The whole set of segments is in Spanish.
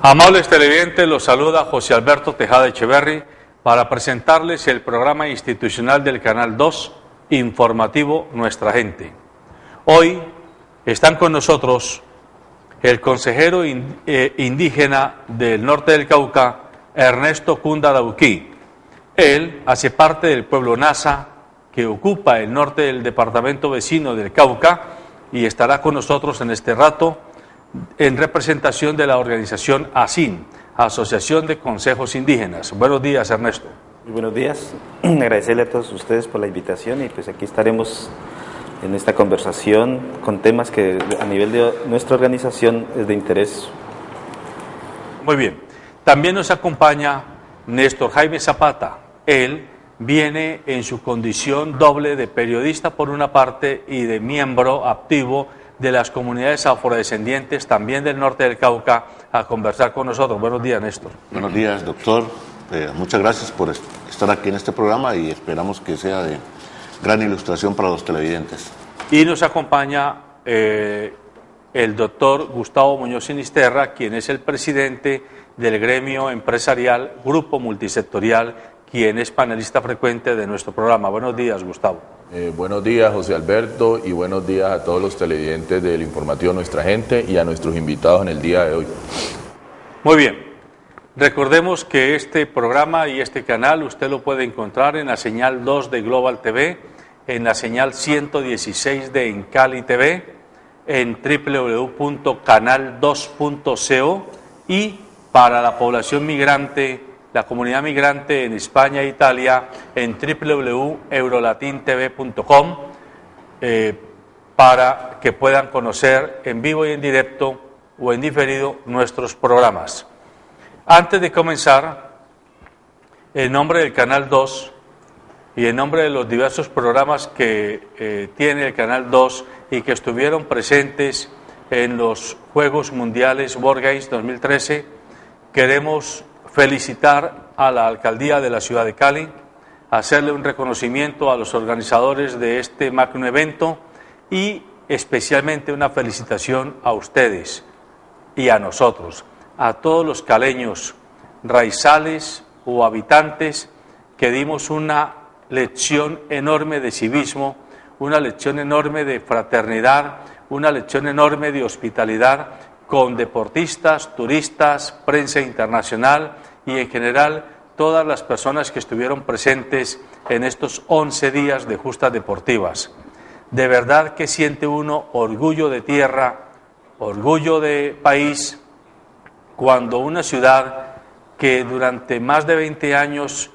Amables televidentes, los saluda José Alberto Tejada Echeverri para presentarles el programa institucional del Canal 2, informativo Nuestra Gente. Hoy están con nosotros el consejero indígena del norte del Cauca, Ernesto Kunda Dauquí. Él hace parte del pueblo Nasa, que ocupa el norte del departamento vecino del Cauca, y estará con nosotros en este rato en representación de la organización ASIN, Asociación de Consejos Indígenas. Buenos días, Ernesto. Muy buenos días. Agradecerle a todos ustedes por la invitación y pues aquí estaremos en esta conversación con temas que a nivel de nuestra organización es de interés. Muy bien. También nos acompaña Néstor Jaime Zapata. Él viene en su condición doble de periodista por una parte y de miembro activo de las comunidades afrodescendientes, también del norte del Cauca, a conversar con nosotros. Buenos días, Néstor. Buenos días, doctor. Muchas gracias por estar aquí en este programa y esperamos que sea de gran ilustración para los televidentes. Y nos acompaña el doctor Gustavo Muñoz Sinisterra, quien es el presidente del gremio empresarial Grupo Multisectorial, quien es panelista frecuente de nuestro programa. Buenos días, Gustavo. Buenos días, José Alberto, y buenos días a todos los televidentes del informativo Nuestra Gente y a nuestros invitados en el día de hoy. Muy bien. Recordemos que este programa y este canal usted lo puede encontrar en la señal 2 de Global TV, en la señal 116 de Encali TV, en www.canal2.co y para la población migrante, la comunidad migrante en España e Italia, en www.eurolatintv.com, para que puedan conocer en vivo y en directo o en diferido nuestros programas. Antes de comenzar, en nombre del Canal 2 y en nombre de los diversos programas que tiene el Canal 2 y que estuvieron presentes en los Juegos Mundiales World Games 2013, queremos felicitar a la Alcaldía de la Ciudad de Cali, hacerle un reconocimiento a los organizadores de este magno evento y especialmente una felicitación a ustedes y a nosotros, a todos los caleños, raizales o habitantes que dimos una lección enorme de civismo, una lección enorme de fraternidad, una lección enorme de hospitalidad con deportistas, turistas, prensa internacional y en general todas las personas que estuvieron presentes en estos 11 días de justas deportivas. De verdad que siente uno orgullo de tierra, orgullo de país, cuando una ciudad que durante más de 20 años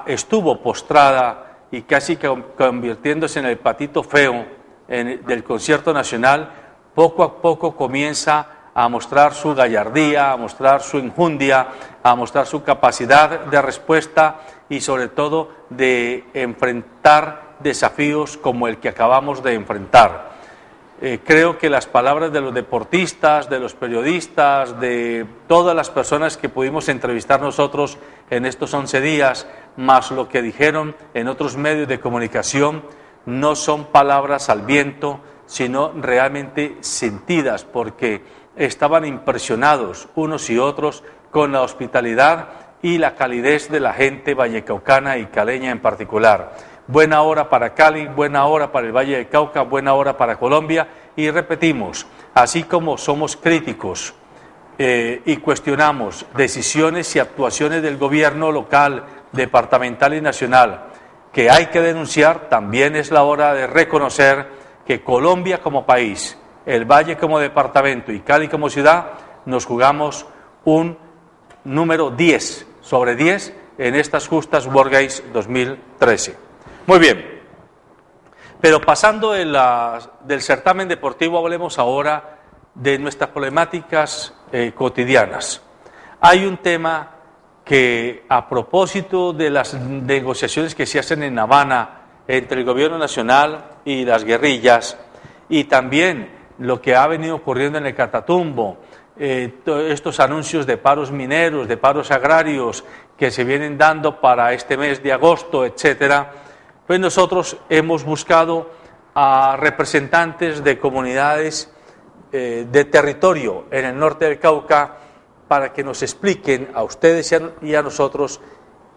estuvo postrada y casi convirtiéndose en el patito feo del concierto nacional, poco a poco comienza a mostrar su gallardía, a mostrar su enjundia, a mostrar su capacidad de respuesta y sobre todo de enfrentar desafíos como el que acabamos de enfrentar. Creo que las palabras de los deportistas, de los periodistas, de todas las personas que pudimos entrevistar nosotros en estos 11 días, más lo que dijeron en otros medios de comunicación, no son palabras al viento, sino realmente sentidas, porque estaban impresionados unos y otros con la hospitalidad y la calidez de la gente vallecaucana y caleña en particular. Buena hora para Cali, buena hora para el Valle del Cauca, buena hora para Colombia, y repetimos, así como somos críticos y cuestionamos decisiones y actuaciones del gobierno local, departamental y nacional que hay que denunciar, también es la hora de reconocer que Colombia como país, el Valle como departamento y Cali como ciudad, nos jugamos un número 10 sobre 10 en estas justas World Games 2013. Muy bien, pero pasando del certamen deportivo, hablemos ahora de nuestras problemáticas cotidianas. Hay un tema que, a propósito de las negociaciones que se hacen en Habana entre el gobierno nacional y las guerrillas, y también lo que ha venido ocurriendo en el Catatumbo, estos anuncios de paros mineros, de paros agrarios que se vienen dando para este mes de agosto, etcétera, pues nosotros hemos buscado a representantes de comunidades de territorio en el norte del Cauca para que nos expliquen a ustedes y a nosotros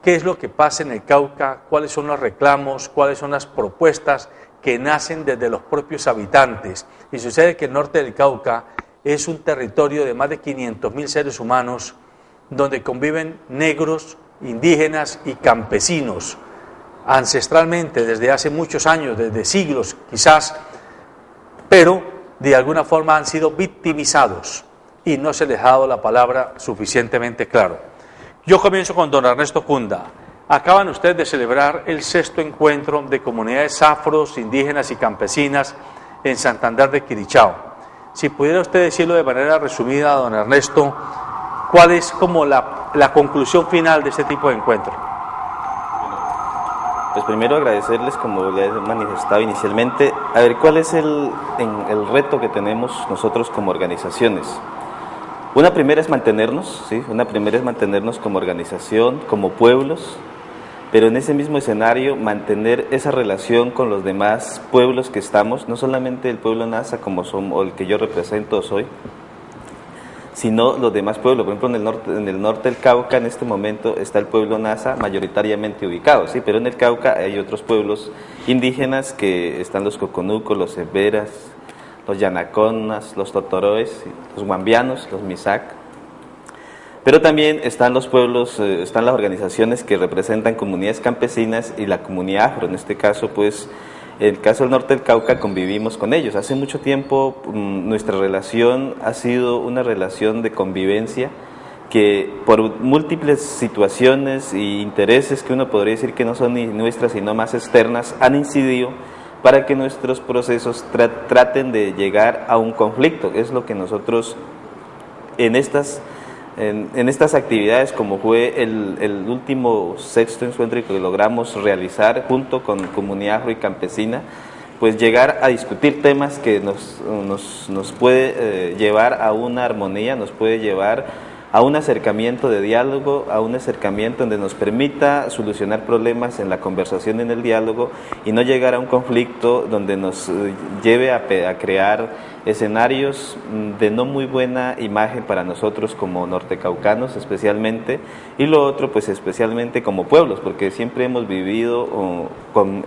qué es lo que pasa en el Cauca, cuáles son los reclamos, cuáles son las propuestas que nacen desde los propios habitantes. Y sucede que el norte del Cauca es un territorio de más de 500.000 seres humanos, donde conviven negros, indígenas y campesinos, ancestralmente, desde hace muchos años, desde siglos quizás, pero de alguna forma han sido victimizados y no se les ha dado la palabra suficientemente claro. Yo comienzo con don Ernesto Cunda. Acaban ustedes de celebrar el 6º encuentro de comunidades afros, indígenas y campesinas en Santander de Quirichao. Si pudiera usted decirlo de manera resumida, don Ernesto, ¿cuál es como la conclusión final de este tipo de encuentro? Pues primero agradecerles, como ya he manifestado inicialmente, a ver cuál es el reto que tenemos nosotros como organizaciones. Una primera es mantenernos, ¿sí? Una primera es mantenernos como organización, como pueblos, pero en ese mismo escenario mantener esa relación con los demás pueblos que estamos, no solamente el pueblo Nasa como somos, o el que yo represento soy, sino los demás pueblos. Por ejemplo, en el norte del Cauca en este momento está el pueblo Nasa mayoritariamente ubicado, ¿sí? Pero en el Cauca hay otros pueblos indígenas que están los coconucos, los emberas, los yanaconas, los totoroes, los guambianos, los misac. Pero también están los pueblos, están las organizaciones que representan comunidades campesinas y la comunidad afro. En este caso, pues, en el caso del norte del Cauca convivimos con ellos. Hace mucho tiempo nuestra relación ha sido una relación de convivencia que por múltiples situaciones e intereses que uno podría decir que no son ni nuestras sino más externas, han incidido para que nuestros procesos traten de llegar a un conflicto. Es lo que nosotros en estas actividades, como fue el último 6º encuentro que logramos realizar junto con comunidad afro y campesina, pues llegar a discutir temas que nos puede llevar a una armonía, nos puede llevar a un acercamiento de diálogo, a un acercamiento donde nos permita solucionar problemas en la conversación, en el diálogo, y no llegar a un conflicto donde nos lleve a crear escenarios de no muy buena imagen para nosotros como nortecaucanos especialmente, y lo otro pues especialmente como pueblos, porque siempre hemos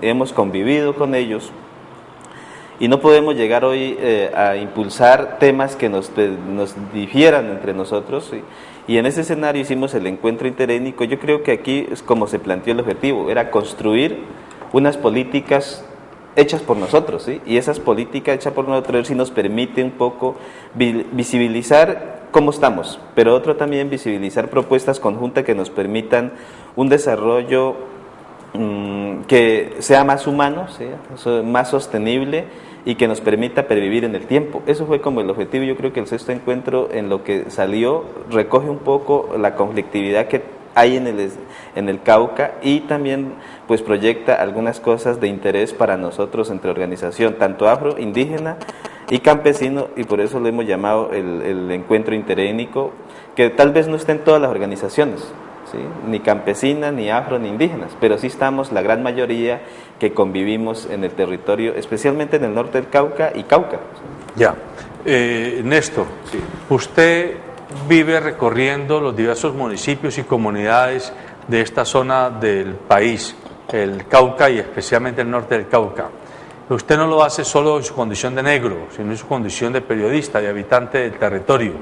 hemos convivido con ellos, y no podemos llegar hoy a impulsar temas que nos difieran entre nosotros, y en ese escenario hicimos el encuentro interétnico. Yo creo que aquí es como se planteó el objetivo, era construir unas políticas hechas por nosotros, ¿sí? Y esas políticas hechas por nosotros sí nos permite un poco visibilizar cómo estamos, pero otro también visibilizar propuestas conjuntas que nos permitan un desarrollo que sea más humano, ¿sí? Más sostenible y que nos permita pervivir en el tiempo. Eso fue como el objetivo. Yo creo que el 6º encuentro en lo que salió recoge un poco la conflictividad que hay en el Cauca, y también pues proyecta algunas cosas de interés para nosotros entre organización, tanto afro, indígena y campesino, y por eso lo hemos llamado el encuentro interétnico, que tal vez no esté en todas las organizaciones, ¿sí? Ni campesinas, ni afro, ni indígenas, pero sí estamos la gran mayoría que convivimos en el territorio, especialmente en el norte del Cauca y Cauca. Ya. Néstor, sí. Usted vive recorriendo los diversos municipios y comunidades de esta zona del país, el Cauca y especialmente el norte del Cauca. Usted no lo hace solo en su condición de negro, sino en su condición de periodista y habitante del territorio.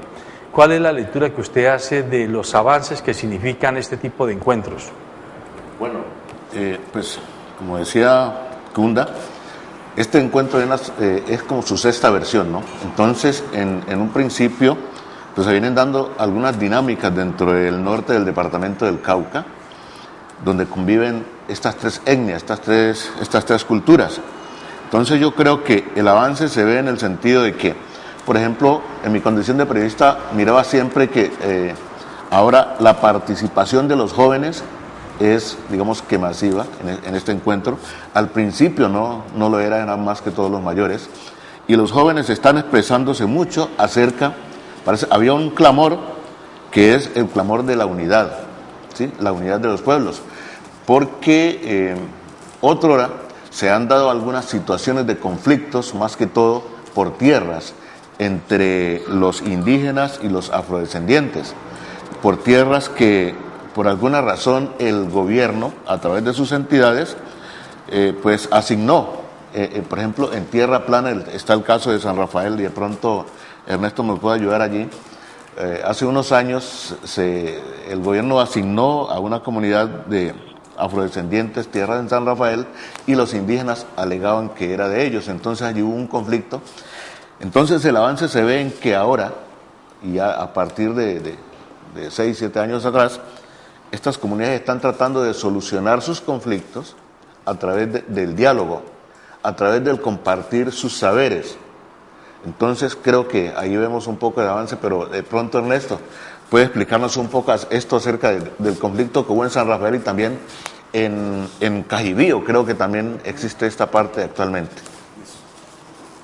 ¿Cuál es la lectura que usted hace de los avances que significan este tipo de encuentros? Bueno, pues como decía Cunda, este encuentro es como su 6ª versión, ¿no? Entonces, en un principio, pues se vienen dando algunas dinámicas dentro del norte del departamento del Cauca, donde conviven estas 3 etnias, estas tres culturas. Entonces yo creo que el avance se ve en el sentido de que, por ejemplo, en mi condición de periodista miraba siempre que ahora la participación de los jóvenes es, digamos que masiva en este encuentro. Al principio no lo eran más que todos los mayores, y los jóvenes están expresándose mucho acerca, había un clamor que es el clamor de la unidad, ¿sí? La unidad de los pueblos, porque otrora se han dado algunas situaciones de conflictos, más que todo por tierras, entre los indígenas y los afrodescendientes. por tierras que por alguna razón el gobierno, a través de sus entidades, pues asignó. Por ejemplo, en tierra plana está el caso de San Rafael, y de pronto Ernesto me puede ayudar allí. Hace unos años el gobierno asignó a una comunidad de afrodescendientes tierras en San Rafael, y los indígenas alegaban que era de ellos. Entonces allí hubo un conflicto. Entonces el avance se ve en que ahora, y a partir de 6, 7 años atrás, estas comunidades están tratando de solucionar sus conflictos a través del diálogo, a través del compartir sus saberes. Entonces creo que ahí vemos un poco de avance, pero de pronto Ernesto puede explicarnos un poco esto acerca del conflicto que hubo en San Rafael, y también en Cajibío, creo que también existe esta parte actualmente.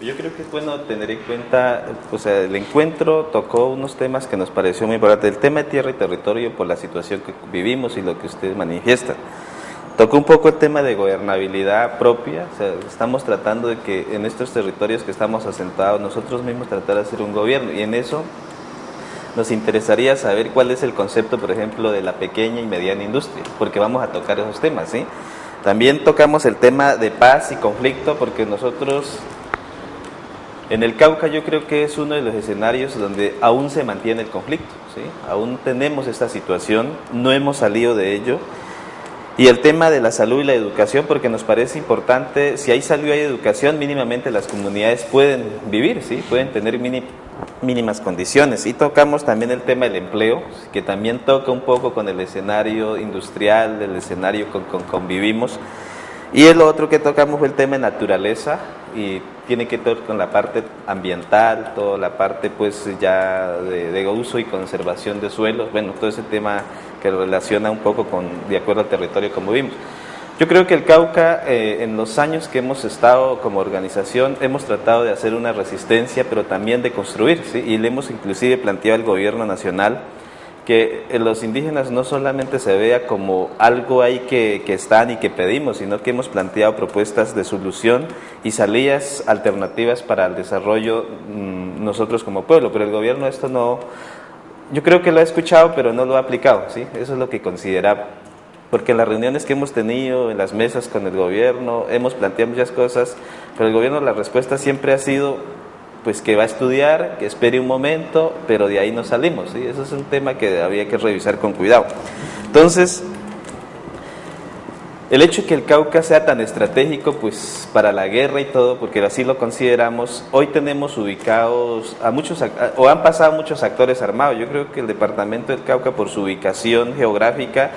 Yo creo que es bueno tener en cuenta, el encuentro tocó unos temas que nos pareció muy importantes. El tema de tierra y territorio, por la situación que vivimos y lo que ustedes manifiestan. Tocó un poco el tema de gobernabilidad propia. Estamos tratando de que en estos territorios que estamos asentados, nosotros mismos tratar de hacer un gobierno, y en eso nos interesaría saber cuál es el concepto, por ejemplo, de la pequeña y mediana industria, porque vamos a tocar esos temas, ¿sí? También tocamos el tema de paz y conflicto, porque nosotros en el Cauca yo creo que es uno de los escenarios donde aún se mantiene el conflicto, ¿sí? Aún tenemos esta situación, no hemos salido de ello. Y el tema de la salud y la educación, porque nos parece importante, si hay salud y hay educación, mínimamente las comunidades pueden vivir, ¿sí? Pueden tener mínimas condiciones. Y tocamos también el tema del empleo, que también toca un poco con el escenario industrial, el escenario con convivimos. Y el otro que tocamos fue el tema de naturaleza, y tiene que ver con la parte ambiental, toda la parte pues ya de uso y conservación de suelos, bueno, todo ese tema que relaciona un poco de acuerdo al territorio como vimos. Yo creo que el Cauca, en los años que hemos estado como organización, hemos tratado de hacer una resistencia, pero también de construir, ¿sí? Y le hemos inclusive planteado al gobierno nacional que los indígenas no solamente se vea como algo ahí que están y que pedimos, sino que hemos planteado propuestas de solución y salidas alternativas para el desarrollo nosotros como pueblo, pero el gobierno esto no, yo creo que lo ha escuchado, pero no lo ha aplicado, ¿sí? Eso es lo que consideraba, porque en las reuniones que hemos tenido, en las mesas con el gobierno, hemos planteado muchas cosas, pero el gobierno, la respuesta siempre ha sido pues que va a estudiar, que espere un momento, pero de ahí no salimos, ¿sí? Eso es un tema que había que revisar con cuidado. Entonces, el hecho de que el Cauca sea tan estratégico, pues para la guerra y todo, porque así lo consideramos, hoy tenemos ubicados a muchos, o han pasado muchos actores armados. Yo creo que el departamento del Cauca, por su ubicación geográfica,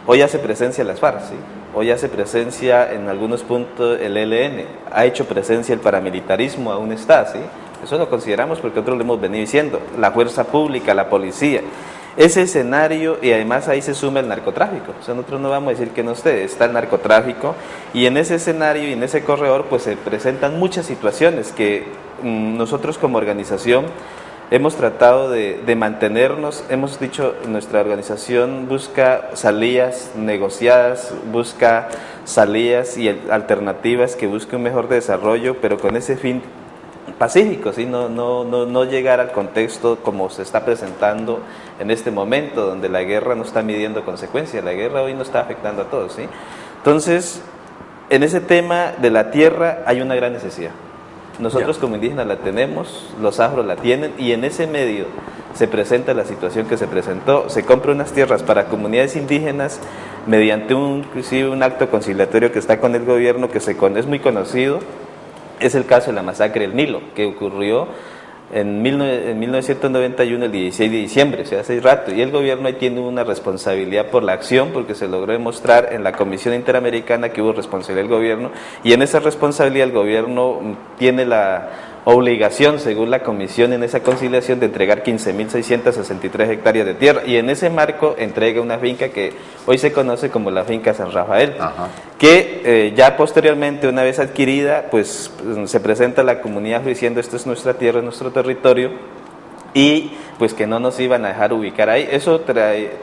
hoy hace presencia las FARC, ¿sí? Hoy hace presencia en algunos puntos el ELN, ha hecho presencia el paramilitarismo, aún está, ¿sí? Eso lo consideramos porque nosotros lo hemos venido diciendo, la fuerza pública, la policía, ese escenario, y además ahí se suma el narcotráfico. O sea, nosotros no vamos a decir que no esté, está el narcotráfico, y en ese escenario y en ese corredor pues se presentan muchas situaciones que nosotros como organización hemos tratado de mantenernos. Hemos dicho, nuestra organización busca salidas negociadas, busca salidas y alternativas que busquen un mejor desarrollo, pero con ese fin pacífico, ¿sí? No llegar al contexto como se está presentando en este momento, donde la guerra no está midiendo consecuencias, la guerra hoy nos está afectando a todos, ¿sí? Entonces, en ese tema de la tierra hay una gran necesidad. Nosotros como indígenas la tenemos, los afros la tienen, y en ese medio se presenta la situación que se presentó. Se compra unas tierras para comunidades indígenas mediante inclusive un acto conciliatorio que está con el gobierno, que es muy conocido. Es el caso de la masacre del Nilo, que ocurrió en 1991, el 16 de diciembre, o sea, hace rato, y el gobierno ahí tiene una responsabilidad por la acción, porque se logró demostrar en la Comisión Interamericana que hubo responsabilidad del gobierno, y en esa responsabilidad el gobierno tiene la obligación, según la comisión, en esa conciliación, de entregar 15.663 hectáreas de tierra, y en ese marco entrega una finca que hoy se conoce como la finca San Rafael. Ajá. Que ya posteriormente, una vez adquirida, pues se presenta a la comunidad diciendo: esto es nuestra tierra, es nuestro territorio, y pues que no nos iban a dejar ubicar ahí. Eso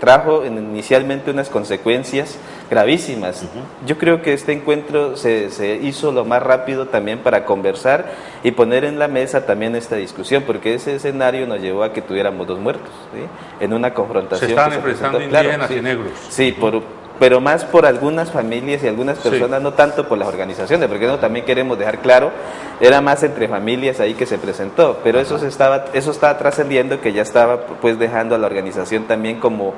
trajo inicialmente unas consecuencias gravísimas. Yo creo que este encuentro se hizo lo más rápido también para conversar y poner en la mesa también esta discusión, porque ese escenario nos llevó a que tuviéramos 2 muertos, ¿sí? En una confrontación. Se estaban enfrentando indígenas y negros. Sí, pero más por algunas familias y algunas personas, no tanto por las organizaciones, porque no también queremos dejar claro, era más entre familias ahí que se presentó, pero eso estaba trascendiendo, que ya estaba pues dejando a la organización también como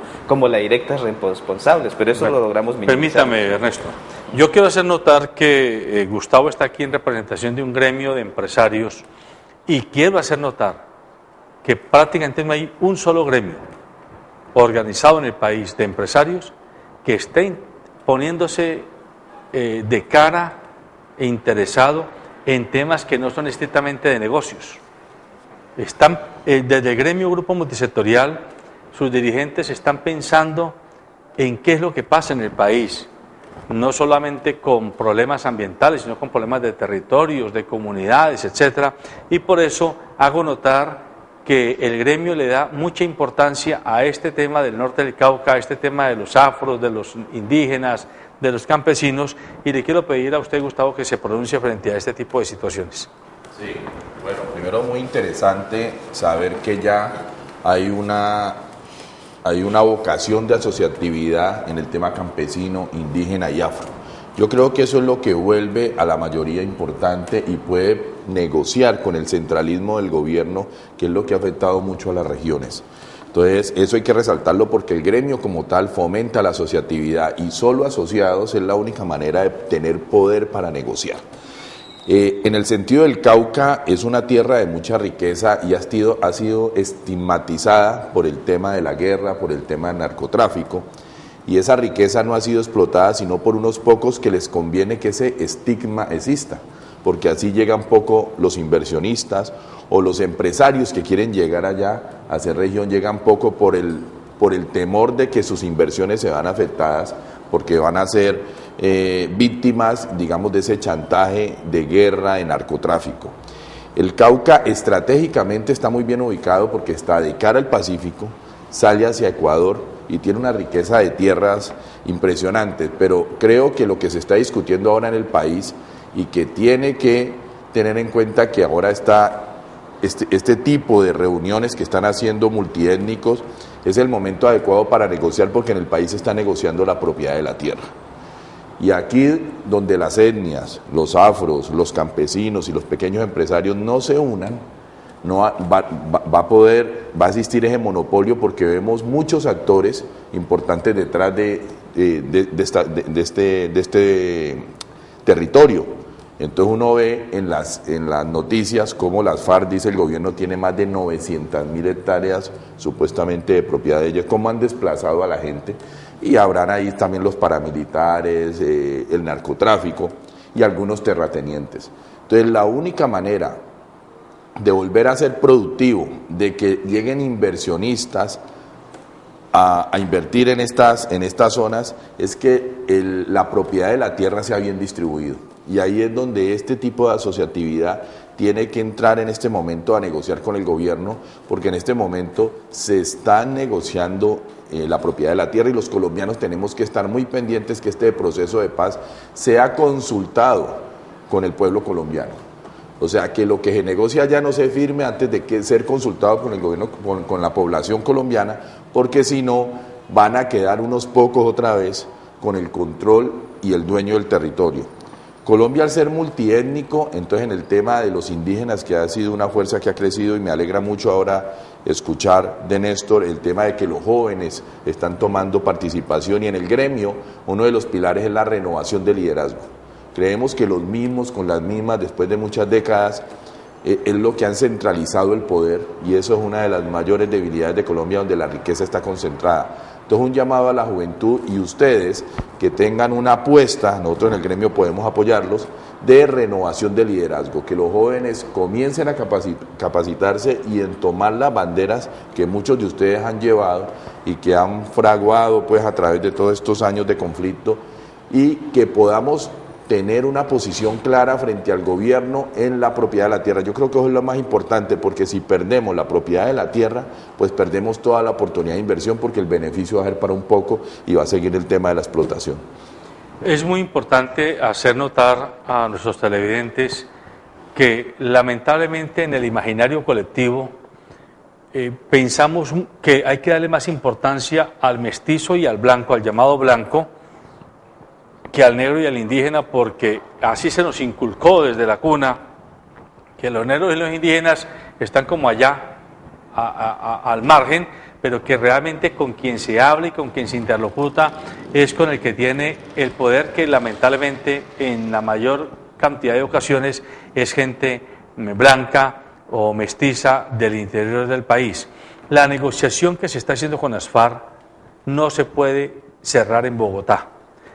la directa responsables, pero eso lo logramos minimizar. Permítame, Ernesto, yo quiero hacer notar que Gustavo está aquí en representación de un gremio de empresarios y quiero hacer notar que prácticamente no hay un solo gremio organizado en el país de empresarios que esté poniéndose de cara e interesado en temas que no son estrictamente de negocios. Están, desde el gremio Grupo Multisectorial, sus dirigentes están pensando en qué es lo que pasa en el país, no solamente con problemas ambientales, sino con problemas de territorios, de comunidades, etcétera, y por eso hago notar que el gremio le da mucha importancia a este tema del norte del Cauca, a este tema de los afros, de los indígenas, de los campesinos, y le quiero pedir a usted, Gustavo, que se pronuncie frente a este tipo de situaciones. Sí, bueno, primero muy interesante saber que ya hay una vocación de asociatividad en el tema campesino, indígena y afro. Yo creo que eso es lo que vuelve a la mayoría importante y puede negociar con el centralismo del gobierno, que es lo que ha afectado mucho a las regiones. Entonces, eso hay que resaltarlo porque el gremio como tal fomenta la asociatividad y solo asociados es la única manera de tener poder para negociar. En el sentido del Cauca, es una tierra de mucha riqueza y ha sido estigmatizada por el tema de la guerra, por el tema del narcotráfico. Y esa riqueza no ha sido explotada sino por unos pocos que les conviene que ese estigma exista, porque así llegan poco los inversionistas o los empresarios que quieren llegar allá a hacer región, llegan poco por el temor de que sus inversiones se van afectadas, porque van a ser víctimas, digamos, de ese chantaje de guerra, de narcotráfico. El Cauca estratégicamente está muy bien ubicado porque está de cara al Pacífico, sale hacia Ecuador y tiene una riqueza de tierras impresionante, pero creo que lo que se está discutiendo ahora en el país y que tiene que tener en cuenta que ahora está este tipo de reuniones que están haciendo multiétnicos, es el momento adecuado para negociar porque en el país se está negociando la propiedad de la tierra. Y aquí donde las etnias, los afros, los campesinos y los pequeños empresarios no se unan, no va a existir ese monopolio porque vemos muchos actores importantes detrás de este territorio. Entonces uno ve en las noticias cómo las FARC, dice el gobierno, tiene más de 900.000 hectáreas supuestamente de propiedad de ellos, cómo han desplazado a la gente, y habrán ahí también los paramilitares, el narcotráfico y algunos terratenientes. Entonces la única manera de volver a ser productivo, de que lleguen inversionistas a invertir en estas zonas, es que la propiedad de la tierra sea bien distribuida. Y ahí es donde este tipo de asociatividad tiene que entrar en este momento a negociar con el gobierno, porque en este momento se está negociando la propiedad de la tierra y los colombianos tenemos que estar muy pendientes que este proceso de paz sea consultado con el pueblo colombiano. O sea, que lo que se negocia ya no se firme antes de ser consultado con el gobierno, con la población colombiana, porque si no van a quedar unos pocos otra vez con el control y el dueño del territorio. Colombia, al ser multiétnico, entonces en el tema de los indígenas, que ha sido una fuerza que ha crecido, y me alegra mucho ahora escuchar de Néstor el tema de que los jóvenes están tomando participación, y en el gremio uno de los pilares es la renovación del liderazgo. Creemos que los mismos, con las mismas, después de muchas décadas, es lo que han centralizado el poder, y eso es una de las mayores debilidades de Colombia, donde la riqueza está concentrada. Entonces, un llamado a la juventud y ustedes que tengan una apuesta, nosotros en el gremio podemos apoyarlos, de renovación de liderazgo, que los jóvenes comiencen a capacitarse y en tomar las banderas que muchos de ustedes han llevado y que han fraguado pues a través de todos estos años de conflicto, y que podamos tener una posición clara frente al gobierno en la propiedad de la tierra. Yo creo que eso es lo más importante, porque si perdemos la propiedad de la tierra, pues perdemos toda la oportunidad de inversión, porque el beneficio va a ser para un poco y va a seguir el tema de la explotación. Es muy importante hacer notar a nuestros televidentes que lamentablemente en el imaginario colectivo pensamos que hay que darle más importancia al mestizo y al blanco, al llamado blanco, que al negro y al indígena, porque así se nos inculcó desde la cuna, que los negros y los indígenas están como allá, al margen, pero que realmente con quien se habla y con quien se interlocuta es con el que tiene el poder, que lamentablemente en la mayor cantidad de ocasiones es gente blanca o mestiza del interior del país. La negociación que se está haciendo con las FARC no se puede cerrar en Bogotá.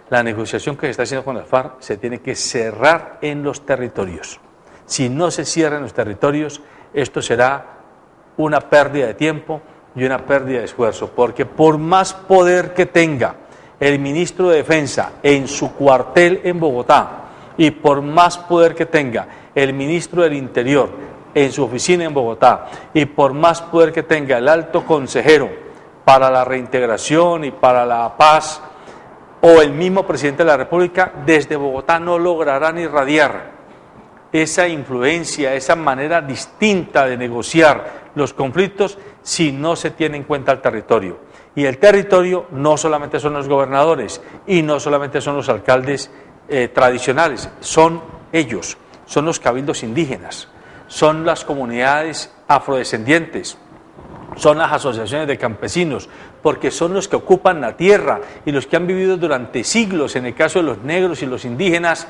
La negociación que se está haciendo con las FARC se tiene que cerrar en los territorios. Si no se cierra en los territorios, esto será una pérdida de tiempo y una pérdida de esfuerzo, porque por más poder que tenga el ministro de Defensa en su cuartel en Bogotá y por más poder que tenga el ministro del Interior en su oficina en Bogotá y por más poder que tenga el alto consejero para la reintegración y para la paz o el mismo presidente de la República, desde Bogotá no lograrán irradiar esa influencia, esa manera distinta de negociar los conflictos si no se tiene en cuenta el territorio. Y el territorio no solamente son los gobernadores y no solamente son los alcaldes tradicionales, son ellos, son los cabildos indígenas, son las comunidades afrodescendientes, son las asociaciones de campesinos, porque son los que ocupan la tierra y los que han vivido durante siglos, en el caso de los negros y los indígenas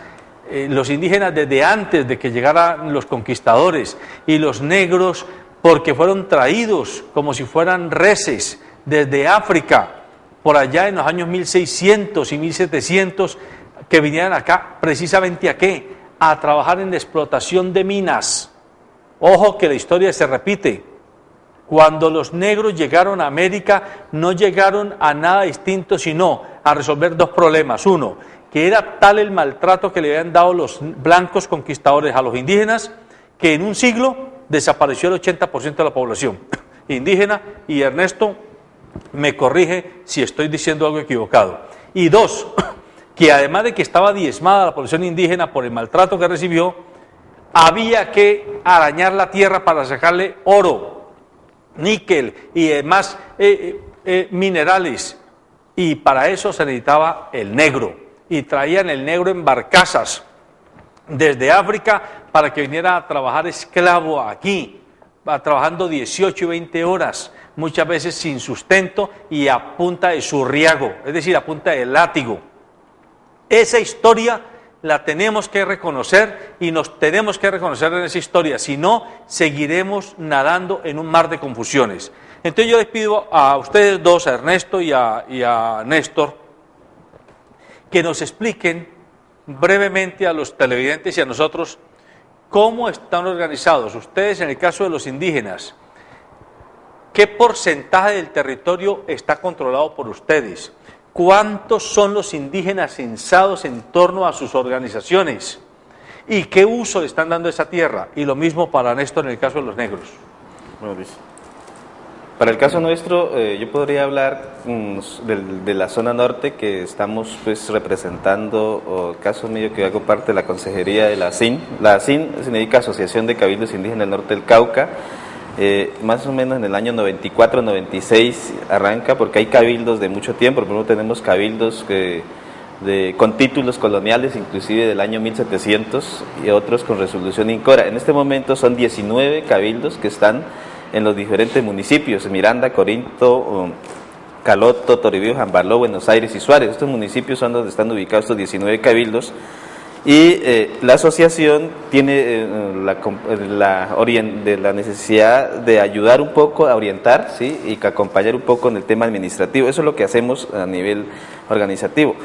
desde antes de que llegaran los conquistadores, y los negros porque fueron traídos como si fueran reses desde África, por allá en los años 1600 y 1700, que vinieran acá precisamente ¿a qué? A trabajar en la explotación de minas. Ojo que la historia se repite. Cuando los negros llegaron a América, no llegaron a nada distinto sino a resolver dos problemas. Uno, que era tal el maltrato que le habían dado los blancos conquistadores a los indígenas, que en un siglo desapareció el 80% de la población indígena, y Ernesto me corrige si estoy diciendo algo equivocado. Y dos, que además de que estaba diezmada la población indígena por el maltrato que recibió, había que arañar la tierra para sacarle oro, níquel y demás minerales, y para eso se necesitaba el negro, y traían el negro en barcazas desde África para que viniera a trabajar esclavo aquí, trabajando 18 y 20 horas, muchas veces sin sustento y a punta de zurriago, es decir, a punta de látigo. Esa historia la tenemos que reconocer y nos tenemos que reconocer en esa historia, si no, seguiremos nadando en un mar de confusiones. Entonces yo les pido a ustedes dos, a Ernesto y a Néstor, que nos expliquen brevemente a los televidentes y a nosotros cómo están organizados ustedes en el caso de los indígenas. ¿Qué porcentaje del territorio está controlado por ustedes? ¿Cuántos son los indígenas censados en torno a sus organizaciones? ¿Y qué uso le están dando a esa tierra? Y lo mismo para Néstor en el caso de los negros. Bueno, Luis. Para el caso nuestro, yo podría hablar de la zona norte, que estamos pues representando, o el caso mío que hago parte de la consejería de la ASIN. La ASIN significa Asociación de Cabildos Indígenas del Norte del Cauca. Más o menos en el año 94-96 arranca, porque hay cabildos de mucho tiempo. Por ejemplo, tenemos cabildos con títulos coloniales, inclusive del año 1700, y otros con resolución INCORA. En este momento son 19 cabildos que están en los diferentes municipios: Miranda, Corinto, Caloto, Toribío, Jambaló, Buenos Aires y Suárez. Estos municipios son donde están ubicados estos 19 cabildos. Y la asociación tiene la necesidad de ayudar un poco a orientar, ¿sí? Y que acompañar un poco en el tema administrativo. Eso es lo que hacemos a nivel organizativo.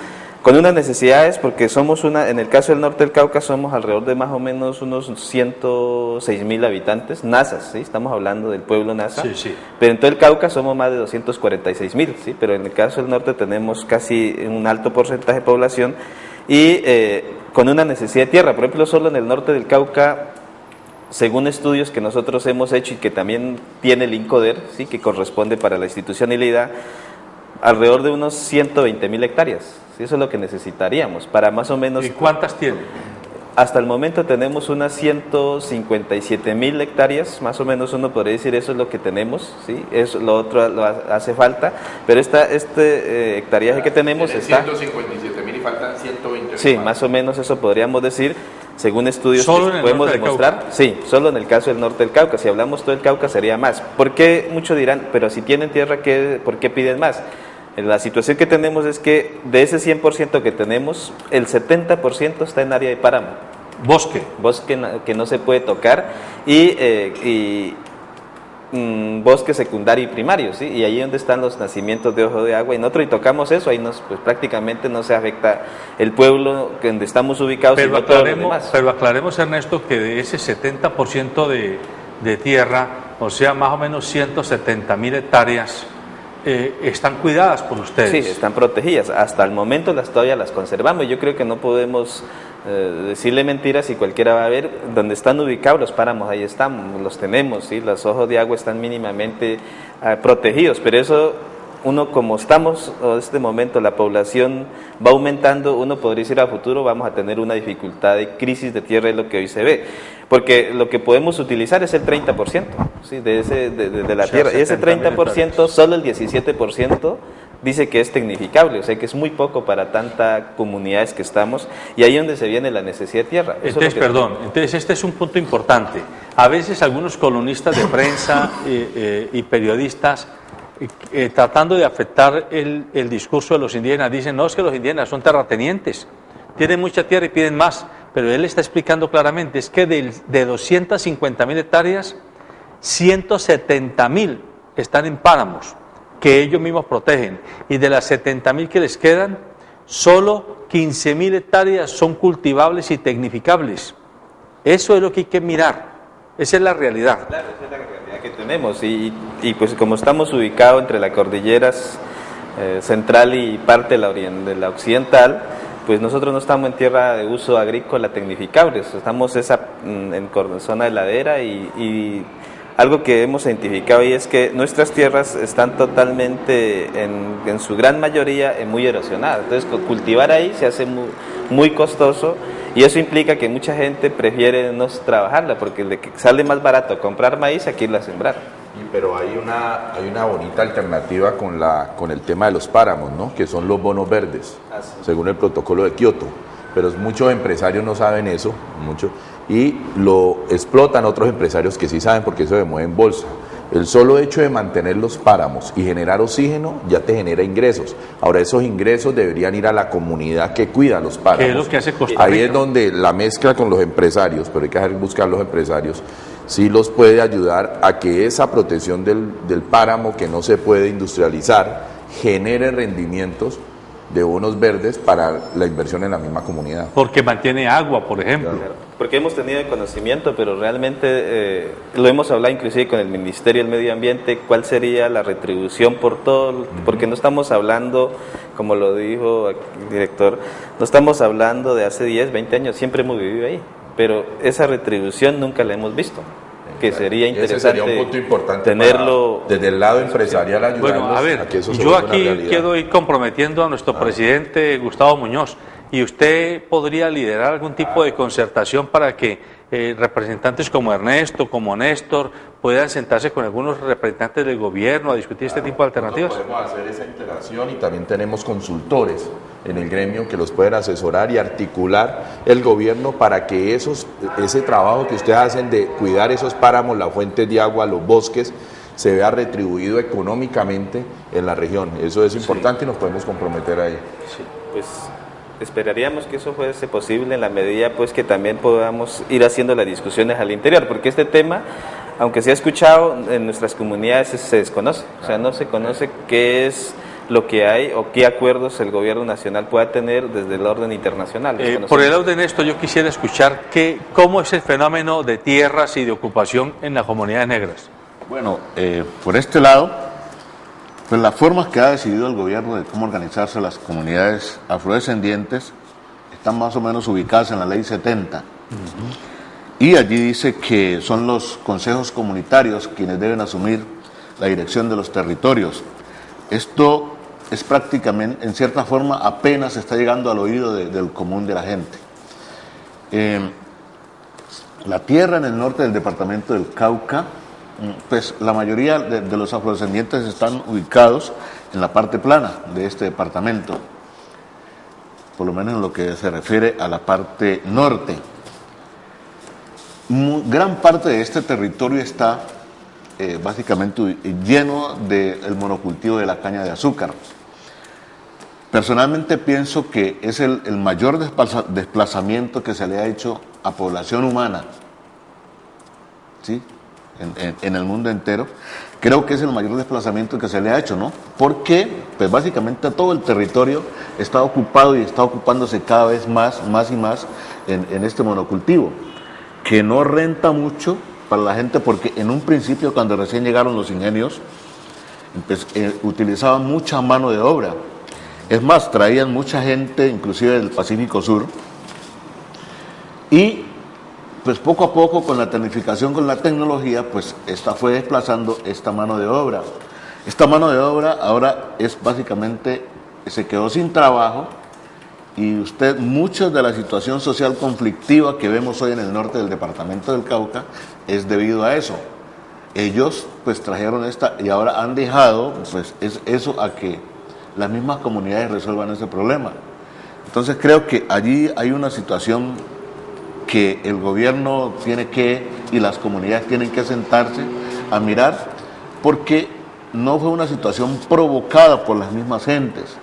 Con unas necesidades, porque somos en el caso del norte del Cauca somos alrededor de más o menos unos 106.000 habitantes, nazas, ¿sí? Estamos hablando del pueblo nasa, Sí. Pero en todo el Cauca somos más de 246.000, ¿sí? Pero en el caso del norte tenemos casi un alto porcentaje de población, y con una necesidad de tierra. Por ejemplo, solo en el norte del Cauca, según estudios que nosotros hemos hecho y que también tiene el INCODER, ¿sí?, que corresponde para la institucionalidad, alrededor de unos 120.000 hectáreas. ¿Sí? Eso es lo que necesitaríamos para más o menos... ¿Y cuántas tiene? Hasta el momento tenemos unas 157.000 hectáreas, más o menos uno podría decir eso es lo que tenemos, ¿sí? Eso, lo otro lo hace falta, pero este hectareaje que tenemos está... 157.000 y faltan 120.000. Sí, más o menos eso podríamos decir, según estudios ¿Solo que en el podemos norte del demostrar. Cauca? Sí, solo en el caso del norte del Cauca. Si hablamos todo el Cauca sería más. ¿Por qué? Muchos dirán, pero si tienen tierra, ¿por qué piden más? La situación que tenemos es que de ese 100% que tenemos, el 70% está en área de páramo. Bosque. Bosque que no se puede tocar y bosque secundario y primario, ¿sí? Y ahí donde están los nacimientos de ojo de agua. Y nosotros y tocamos eso, ahí pues prácticamente no se afecta el pueblo donde estamos ubicados, sino todos los demás. Pero aclaremos, Ernesto, que de ese 70% de tierra, o sea, más o menos 170.000 hectáreas, están cuidadas por ustedes. Sí, están protegidas. Hasta el momento todavía las conservamos. Yo creo que no podemos decirle mentiras y cualquiera va a ver donde están ubicados los páramos, ahí están, los tenemos, ¿sí? Los ojos de agua están mínimamente protegidos, pero eso uno, como estamos en este momento, la población va aumentando, uno podría decir a futuro vamos a tener una dificultad de crisis de tierra, es lo que hoy se ve, porque lo que podemos utilizar es el 30%, ¿sí?, de la tierra, y ese 30%, solo el 17% dice que es tecnificable, o sea que es muy poco para tantas comunidades que estamos, y ahí es donde se viene la necesidad de tierra. Entonces, entonces este es un punto importante. A veces algunos columnistas de prensa y periodistas, tratando de afectar el discurso de los indígenas, dicen, no, es que los indígenas son terratenientes, tienen mucha tierra y piden más, pero él está explicando claramente, es que de 250.000 hectáreas, 170.000 están en páramos, que ellos mismos protegen, y de las 70.000 que les quedan, solo 15.000 hectáreas son cultivables y tecnificables. Eso es lo que hay que mirar, esa es la realidad. Claro, esa es la realidad que tenemos, y pues como estamos ubicados entre las cordilleras central y parte de la occidental, pues nosotros no estamos en tierra de uso agrícola tecnificable, estamos en zona de ladera y algo que hemos identificado y es que nuestras tierras están totalmente, en su gran mayoría, muy erosionadas. Entonces, cultivar ahí se hace muy costoso y eso implica que mucha gente prefiere no trabajarla porque le sale más barato comprar maíz que irla a sembrar. Pero hay una bonita alternativa con el tema de los páramos, ¿no?, que son los bonos verdes, según el protocolo de Kioto. Pero muchos empresarios no saben eso, y lo explotan otros empresarios que sí saben porque eso se mueve en bolsa. El solo hecho de mantener los páramos y generar oxígeno ya te genera ingresos. Ahora esos ingresos deberían ir a la comunidad que cuida los páramos. ¿Qué es lo que hace Costa Rica? Ahí es donde la mezcla con los empresarios, pero hay que buscar los empresarios, sí los puede ayudar a que esa protección del páramo que no se puede industrializar genere rendimientos de bonos verdes para la inversión en la misma comunidad. Porque mantiene agua, por ejemplo. Claro. Porque hemos tenido el conocimiento, pero realmente lo hemos hablado inclusive con el Ministerio del Medio Ambiente, cuál sería la retribución por todo, porque no estamos hablando, como lo dijo el director, no estamos hablando de hace 10, 20 años, siempre hemos vivido ahí, pero esa retribución nunca la hemos visto. Que sería interesante. Ese sería un punto importante tenerlo desde el lado empresarial ayudarlos. Bueno, a ver, que eso yo aquí quiero ir comprometiendo a nuestro presidente Gustavo Muñoz, y usted podría liderar algún tipo de concertación para que representantes como Ernesto, como Néstor, puedan sentarse con algunos representantes del gobierno a discutir este tipo de alternativas. Podemos hacer esa interacción y también tenemos consultores en el gremio que los pueden asesorar y articular el gobierno para que ese trabajo que ustedes hacen de cuidar esos páramos, las fuentes de agua, los bosques, se vea retribuido económicamente en la región. Eso es importante y nos podemos comprometer ahí. Sí, pues esperaríamos que eso fuese posible en la medida pues que también podamos ir haciendo las discusiones al interior, porque este tema, aunque se ha escuchado en nuestras comunidades, se desconoce, o sea, no se conoce qué es lo que hay o qué acuerdos el gobierno nacional pueda tener desde el orden internacional. Por el orden de esto, yo quisiera escuchar cómo es el fenómeno de tierras y de ocupación en las comunidades negras. Bueno, por este lado, pues las formas que ha decidido el gobierno de cómo organizarse las comunidades afrodescendientes están más o menos ubicadas en la ley 70. Y allí dice que son los consejos comunitarios quienes deben asumir la dirección de los territorios. Esto es prácticamente, en cierta forma, apenas está llegando al oído del común de la gente. La tierra en el norte del departamento del Cauca, pues la mayoría de los afrodescendientes están ubicados en la parte plana de este departamento, por lo menos en lo que se refiere a la parte norte. Gran parte de este territorio está básicamente lleno del monocultivo de la caña de azúcar. Personalmente pienso que es el mayor desplazamiento que se le ha hecho a población humana, ¿sí?, en el mundo entero. Creo que es el mayor desplazamiento que se le ha hecho, ¿no? Porque, pues básicamente todo el territorio está ocupado y está ocupándose cada vez más y más en este monocultivo, que no renta mucho para la gente, porque en un principio, cuando recién llegaron los ingenios, utilizaban mucha mano de obra. Es más, traían mucha gente, inclusive del Pacífico Sur, y pues poco a poco, con la tecnificación, con la tecnología, pues esta fue desplazando esta mano de obra. Esta mano de obra ahora es básicamente, se quedó sin trabajo, y mucha de la situación social conflictiva que vemos hoy en el norte del departamento del Cauca es debido a eso. Ellos pues trajeron y ahora han dejado pues eso a que las mismas comunidades resuelvan ese problema. Entonces creo que allí hay una situación que el gobierno y las comunidades tienen que sentarse a mirar, porque no fue una situación provocada por las mismas gentes,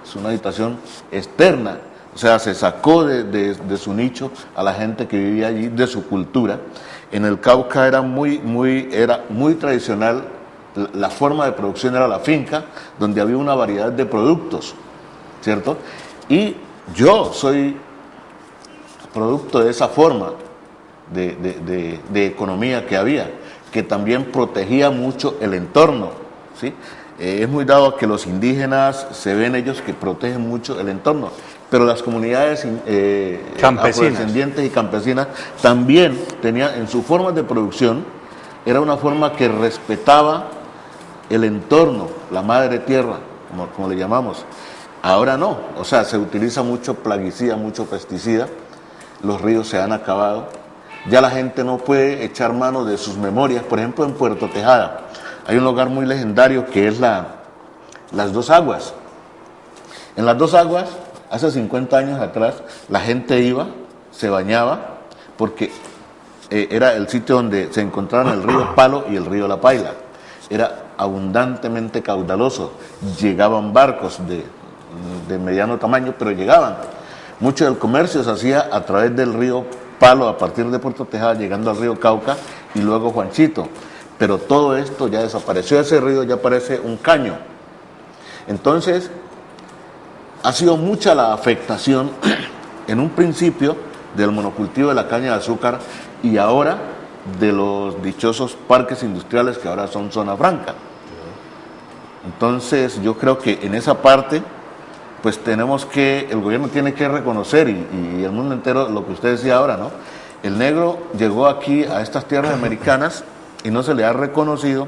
es una situación externa. O sea, se sacó de su nicho a la gente que vivía allí, de su cultura. En el Cauca era muy tradicional, la forma de producción era la finca, donde había una variedad de productos, ¿cierto? Y yo soy producto de esa forma de economía que había, que también protegía mucho el entorno, ¿sí? Es muy dado que los indígenas se ven ellos que protegen mucho el entorno, pero las comunidades afrodescendientes y campesinas también tenían en su forma de producción, era una forma que respetaba el entorno, la madre tierra, como le llamamos. Ahora no, o sea, se utiliza mucho plaguicida, mucho pesticida, los ríos se han acabado, ya la gente no puede echar mano de sus memorias. Por ejemplo, en Puerto Tejada hay un lugar muy legendario que es Las Dos Aguas. En Las Dos Aguas, hace 50 años atrás, la gente iba, se bañaba, porque era el sitio donde se encontraban el río Palo y el río La Paila. Era abundantemente caudaloso, llegaban barcos de mediano tamaño, pero llegaban. Mucho del comercio se hacía a través del río Palo, a partir de Puerto Tejada, llegando al río Cauca y luego Juanchito. Pero todo esto ya desapareció, ese río ya parece un caño. Entonces, ha sido mucha la afectación en un principio del monocultivo de la caña de azúcar y ahora de los dichosos parques industriales que ahora son zona franca. Entonces, yo creo que en esa parte, pues el gobierno tiene que reconocer, y el mundo entero, lo que usted decía ahora, ¿no? El negro llegó aquí a estas tierras americanas y no se le ha reconocido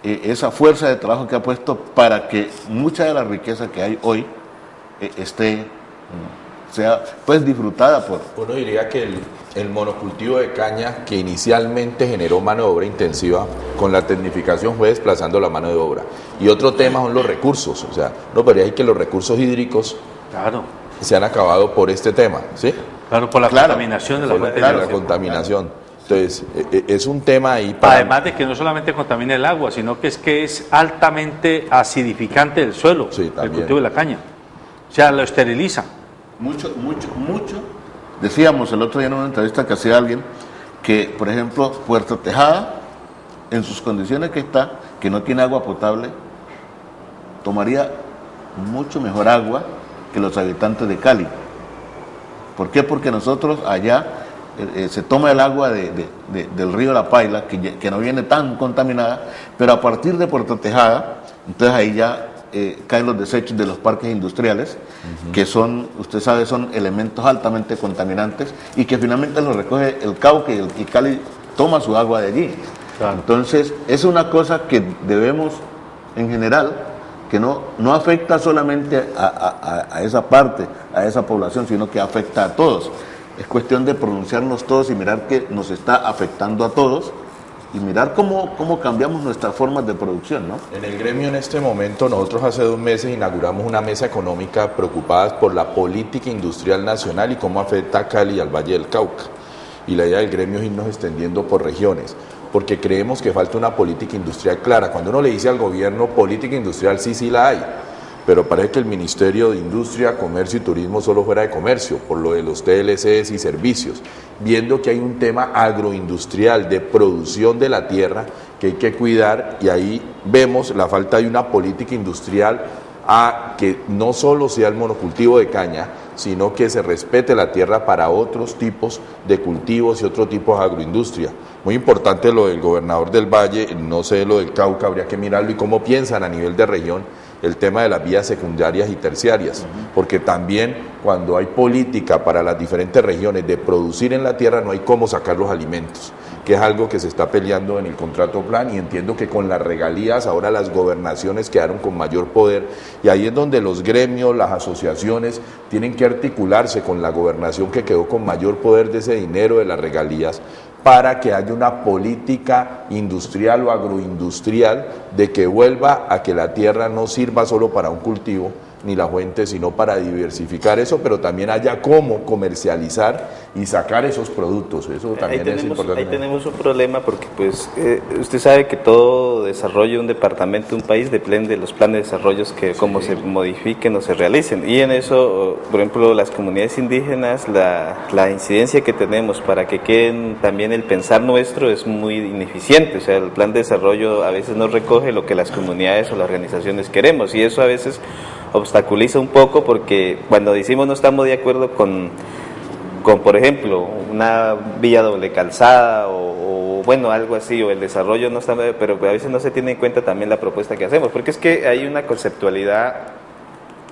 esa fuerza de trabajo que ha puesto para que mucha de la riqueza que hay hoy sea pues disfrutada por... Uno diría que el monocultivo de caña, que inicialmente generó mano de obra intensiva, con la tecnificación fue desplazando la mano de obra. Y otro tema son los recursos, o sea, no podría decir que los recursos hídricos se han acabado por este tema, ¿sí? Claro, por la contaminación de la fuente de agua. La contaminación. Entonces, es un tema ahí Además de que no solamente contamina el agua, sino que es altamente acidificante del suelo, sí, el cultivo de la caña. O sea, lo esteriliza. Mucho. Decíamos el otro día en una entrevista que hacía alguien que, por ejemplo, Puerto Tejada, en sus condiciones que está, que no tiene agua potable, tomaría mucho mejor agua que los habitantes de Cali. ¿Por qué? Porque nosotros allá se toma el agua del río La Paila, que no viene tan contaminada, pero a partir de Puerto Tejada, entonces ahí ya caen los desechos de los parques industriales, que son, usted sabe, son elementos altamente contaminantes y que finalmente los recoge el Cauca y Cali toma su agua de allí. Claro. Entonces, es una cosa que debemos, en general, que no afecta solamente a esa parte, a esa población, sino que afecta a todos. Es cuestión de pronunciarnos todos y mirar que nos está afectando a todos y mirar cómo cambiamos nuestras formas de producción, ¿no? En el gremio en este momento, nosotros hace 2 meses inauguramos una mesa económica preocupadas por la política industrial nacional y cómo afecta a Cali y al Valle del Cauca. Y la idea del gremio es irnos extendiendo por regiones, porque creemos que falta una política industrial clara. Cuando uno le dice al gobierno política industrial, sí la hay, pero parece que el Ministerio de Industria, Comercio y Turismo solo fuera de comercio, por lo de los TLCs y servicios, viendo que hay un tema agroindustrial de producción de la tierra que hay que cuidar, y ahí vemos la falta de una política industrial a que no solo sea el monocultivo de caña, sino que se respete la tierra para otros tipos de cultivos y otro tipo de agroindustria. Muy importante lo del gobernador del Valle, no sé lo del Cauca, habría que mirarlo, y cómo piensan a nivel de región el tema de las vías secundarias y terciarias, porque también cuando hay política para las diferentes regiones de producir en la tierra, no hay cómo sacar los alimentos, que es algo que se está peleando en el contrato plan, y entiendo que con las regalías ahora las gobernaciones quedaron con mayor poder, y ahí es donde los gremios, las asociaciones tienen que articularse con la gobernación que quedó con mayor poder de ese dinero de las regalías, para que haya una política industrial o agroindustrial de que vuelva a que la tierra no sirva solo para un cultivo ni la fuente, sino para diversificar eso, pero también haya cómo comercializar y sacar esos productos. Eso también es importante. Ahí tenemos un problema porque pues usted sabe que todo desarrollo de un departamento, un país, depende de los planes de desarrollo que cómo se modifiquen o se realicen. Y en eso, por ejemplo, las comunidades indígenas, la incidencia que tenemos para que queden también el pensar nuestro es muy ineficiente. O sea, el plan de desarrollo a veces no recoge lo que las comunidades o las organizaciones queremos, y eso a veces obstaculiza un poco, porque cuando decimos no estamos de acuerdo con por ejemplo, una vía doble calzada o bueno, algo así, o el desarrollo no está, pero a veces no se tiene en cuenta también la propuesta que hacemos, porque es que hay una conceptualidad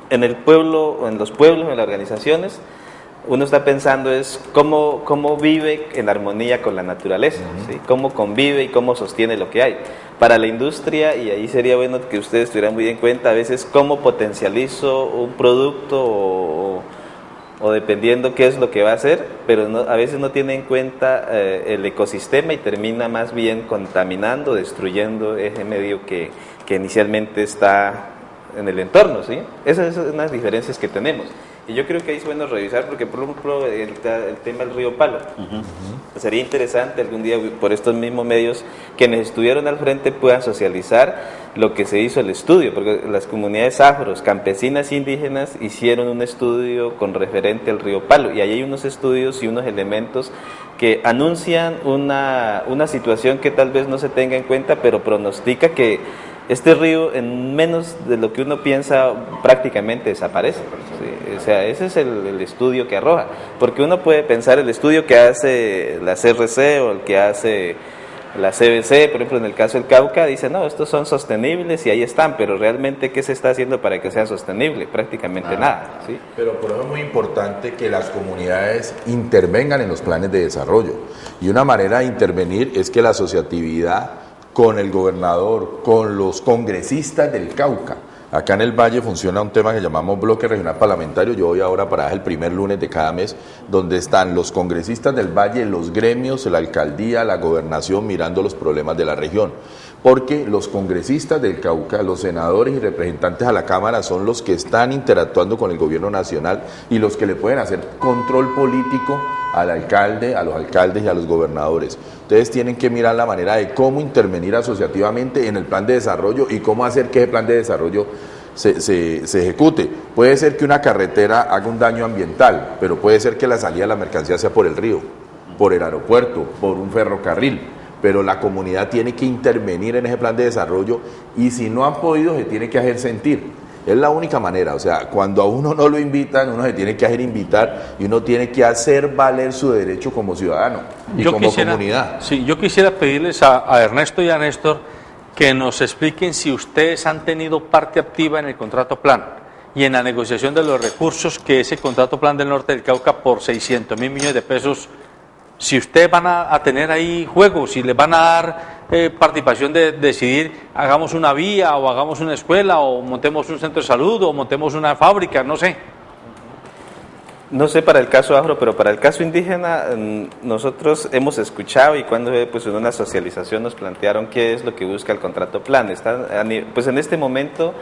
en el pueblo, o en los pueblos, en las organizaciones. Uno está pensando es cómo vive en armonía con la naturaleza, ¿sí? Cómo convive y cómo sostiene lo que hay. Para la industria, y ahí sería bueno que ustedes tuvieran muy en cuenta, a veces cómo potencializo un producto o dependiendo qué es lo que va a hacer, pero a veces no tiene en cuenta el ecosistema y termina más bien contaminando, destruyendo ese medio que inicialmente está en el entorno, ¿sí? Esas son unas diferencias que tenemos. Y yo creo que ahí es bueno revisar, porque por ejemplo el tema del río Palo, sería interesante algún día por estos mismos medios quienes estuvieron al frente puedan socializar lo que se hizo el estudio, porque las comunidades afros, campesinas, indígenas hicieron un estudio con referente al río Palo, y ahí hay unos estudios y unos elementos que anuncian una situación que tal vez no se tenga en cuenta, pero pronostica que este río, en menos de lo que uno piensa, prácticamente desaparece. ¿Sí? O sea, ese es el estudio que arroja. Porque uno puede pensar el estudio que hace la CRC o el que hace la CBC, por ejemplo, en el caso del Cauca, dice, no, estos son sostenibles y ahí están, pero realmente, ¿qué se está haciendo para que sea sostenible? Prácticamente nada. ¿Sí? Pero por eso es muy importante que las comunidades intervengan en los planes de desarrollo. Y una manera de intervenir es que la asociatividad con el gobernador, con los congresistas del Cauca. Acá en el Valle funciona un tema que llamamos bloque regional parlamentario. Yo voy ahora para el primer lunes de cada mes, donde están los congresistas del Valle, los gremios, la alcaldía, la gobernación, mirando los problemas de la región. Porque los congresistas del Cauca, los senadores y representantes a la Cámara son los que están interactuando con el gobierno nacional y los que le pueden hacer control político al alcalde, a los alcaldes y a los gobernadores. Ustedes tienen que mirar la manera de cómo intervenir asociativamente en el plan de desarrollo y cómo hacer que ese plan de desarrollo se ejecute. Puede ser que una carretera haga un daño ambiental, pero puede ser que la salida de la mercancía sea por el río, por el aeropuerto, por un ferrocarril. Pero la comunidad tiene que intervenir en ese plan de desarrollo, y si no han podido, se tiene que hacer sentir. Es la única manera. O sea, cuando a uno no lo invitan, uno se tiene que hacer invitar y uno tiene que hacer valer su derecho como ciudadano y como comunidad. Sí, yo quisiera pedirles a Ernesto y a Néstor que nos expliquen si ustedes han tenido parte activa en el contrato plan y en la negociación de los recursos que ese contrato plan del norte del Cauca por 600.000 millones de pesos, si ustedes van a tener ahí juego, si les van a dar participación de decidir, hagamos una vía o hagamos una escuela o montemos un centro de salud o montemos una fábrica, no sé. No sé para el caso afro, pero para el caso indígena nosotros hemos escuchado y cuando pues en una socialización nos plantearon qué es lo que busca el contrato plan. Pues en este momento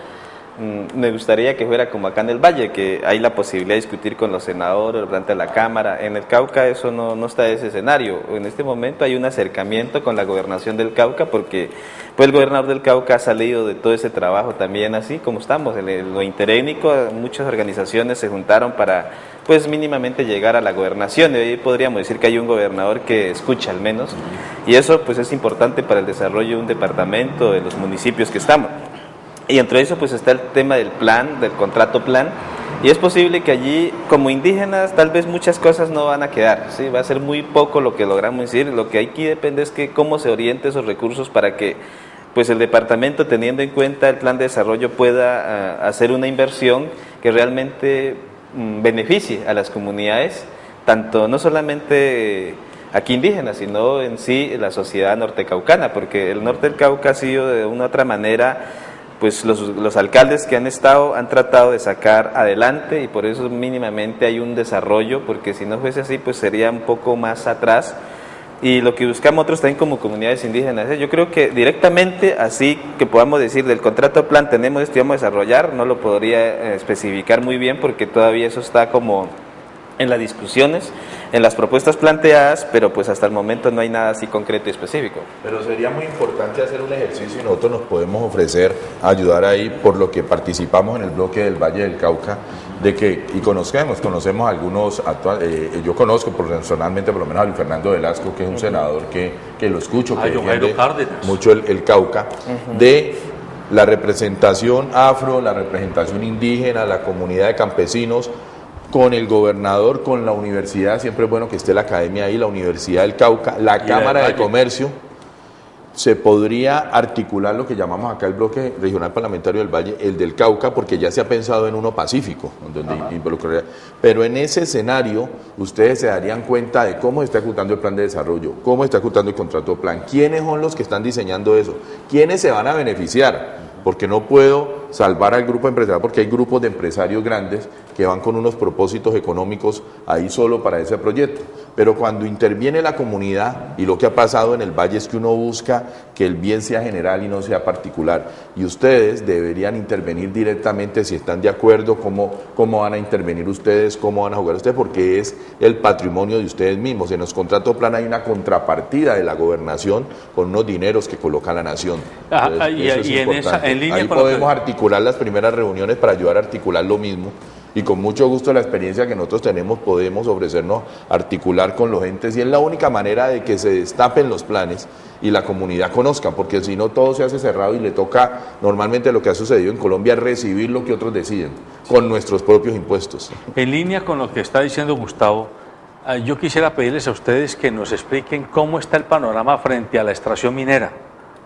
me gustaría que fuera como acá en el Valle, que hay la posibilidad de discutir con los senadores, durante la Cámara. En el Cauca eso no está ese escenario. En este momento hay un acercamiento con la gobernación del Cauca porque pues el gobernador del Cauca ha salido de todo ese trabajo también así como estamos. En lo interétnico muchas organizaciones se juntaron para pues mínimamente llegar a la gobernación y ahí podríamos decir que hay un gobernador que escucha al menos y eso pues es importante para el desarrollo de un departamento, de los municipios que estamos. Y entre eso pues está el tema del plan, del contrato plan, y es posible que allí como indígenas tal vez muchas cosas no van a quedar, ¿sí? Va a ser muy poco lo que logramos decir, lo que aquí depende es que cómo se oriente esos recursos para que pues el departamento teniendo en cuenta el plan de desarrollo pueda hacer una inversión que realmente beneficie a las comunidades, tanto no solamente aquí indígenas, sino en sí la sociedad nortecaucana, porque el norte del Cauca ha sido de una u otra manera pues los alcaldes que han estado han tratado de sacar adelante y por eso mínimamente hay un desarrollo, porque si no fuese así pues sería un poco más atrás y lo que buscamos nosotros también como comunidades indígenas, yo creo que directamente así que podamos decir del contrato plan tenemos esto y vamos a desarrollar, no lo podría especificar muy bien porque todavía eso está como en las discusiones, en las propuestas planteadas, pero pues hasta el momento no hay nada así concreto y específico. Pero sería muy importante hacer un ejercicio y nosotros nos podemos ofrecer a ayudar ahí por lo que participamos en el bloque del Valle del Cauca, de que, y conocemos algunos actuales, yo conozco personalmente por lo menos a Luis Fernando Velasco, que es un senador que lo escucho, que defiende mucho el Cauca, de la representación afro, la representación indígena, la comunidad de campesinos, con el gobernador, con la universidad, siempre es bueno que esté la academia ahí, la Universidad del Cauca, la Cámara de Comercio, se podría articular lo que llamamos acá el bloque regional parlamentario del Valle, el del Cauca, porque ya se ha pensado en uno pacífico, donde involucraría. Pero en ese escenario ustedes se darían cuenta de cómo se está ejecutando el plan de desarrollo, cómo está ejecutando el contrato plan, quiénes son los que están diseñando eso, quiénes se van a beneficiar, porque no puedo salvar al grupo empresarial, porque hay grupos de empresarios grandes que van con unos propósitos económicos ahí solo para ese proyecto. Pero cuando interviene la comunidad, y lo que ha pasado en el Valle es que uno busca que el bien sea general y no sea particular, y ustedes deberían intervenir directamente si están de acuerdo, cómo van a intervenir ustedes, cómo van a jugar ustedes, porque es el patrimonio de ustedes mismos. En los contratos plan hay una contrapartida de la gobernación con unos dineros que coloca la nación. Entonces, y en línea ahí podemos articular las primeras reuniones para ayudar a articular lo mismo. Y con mucho gusto la experiencia que nosotros tenemos podemos ofrecernos articular con los entes y es la única manera de que se destapen los planes y la comunidad conozca, porque si no todo se hace cerrado y le toca normalmente lo que ha sucedido en Colombia recibir lo que otros deciden con nuestros propios impuestos. En línea con lo que está diciendo Gustavo, yo quisiera pedirles a ustedes que nos expliquen cómo está el panorama frente a la extracción minera,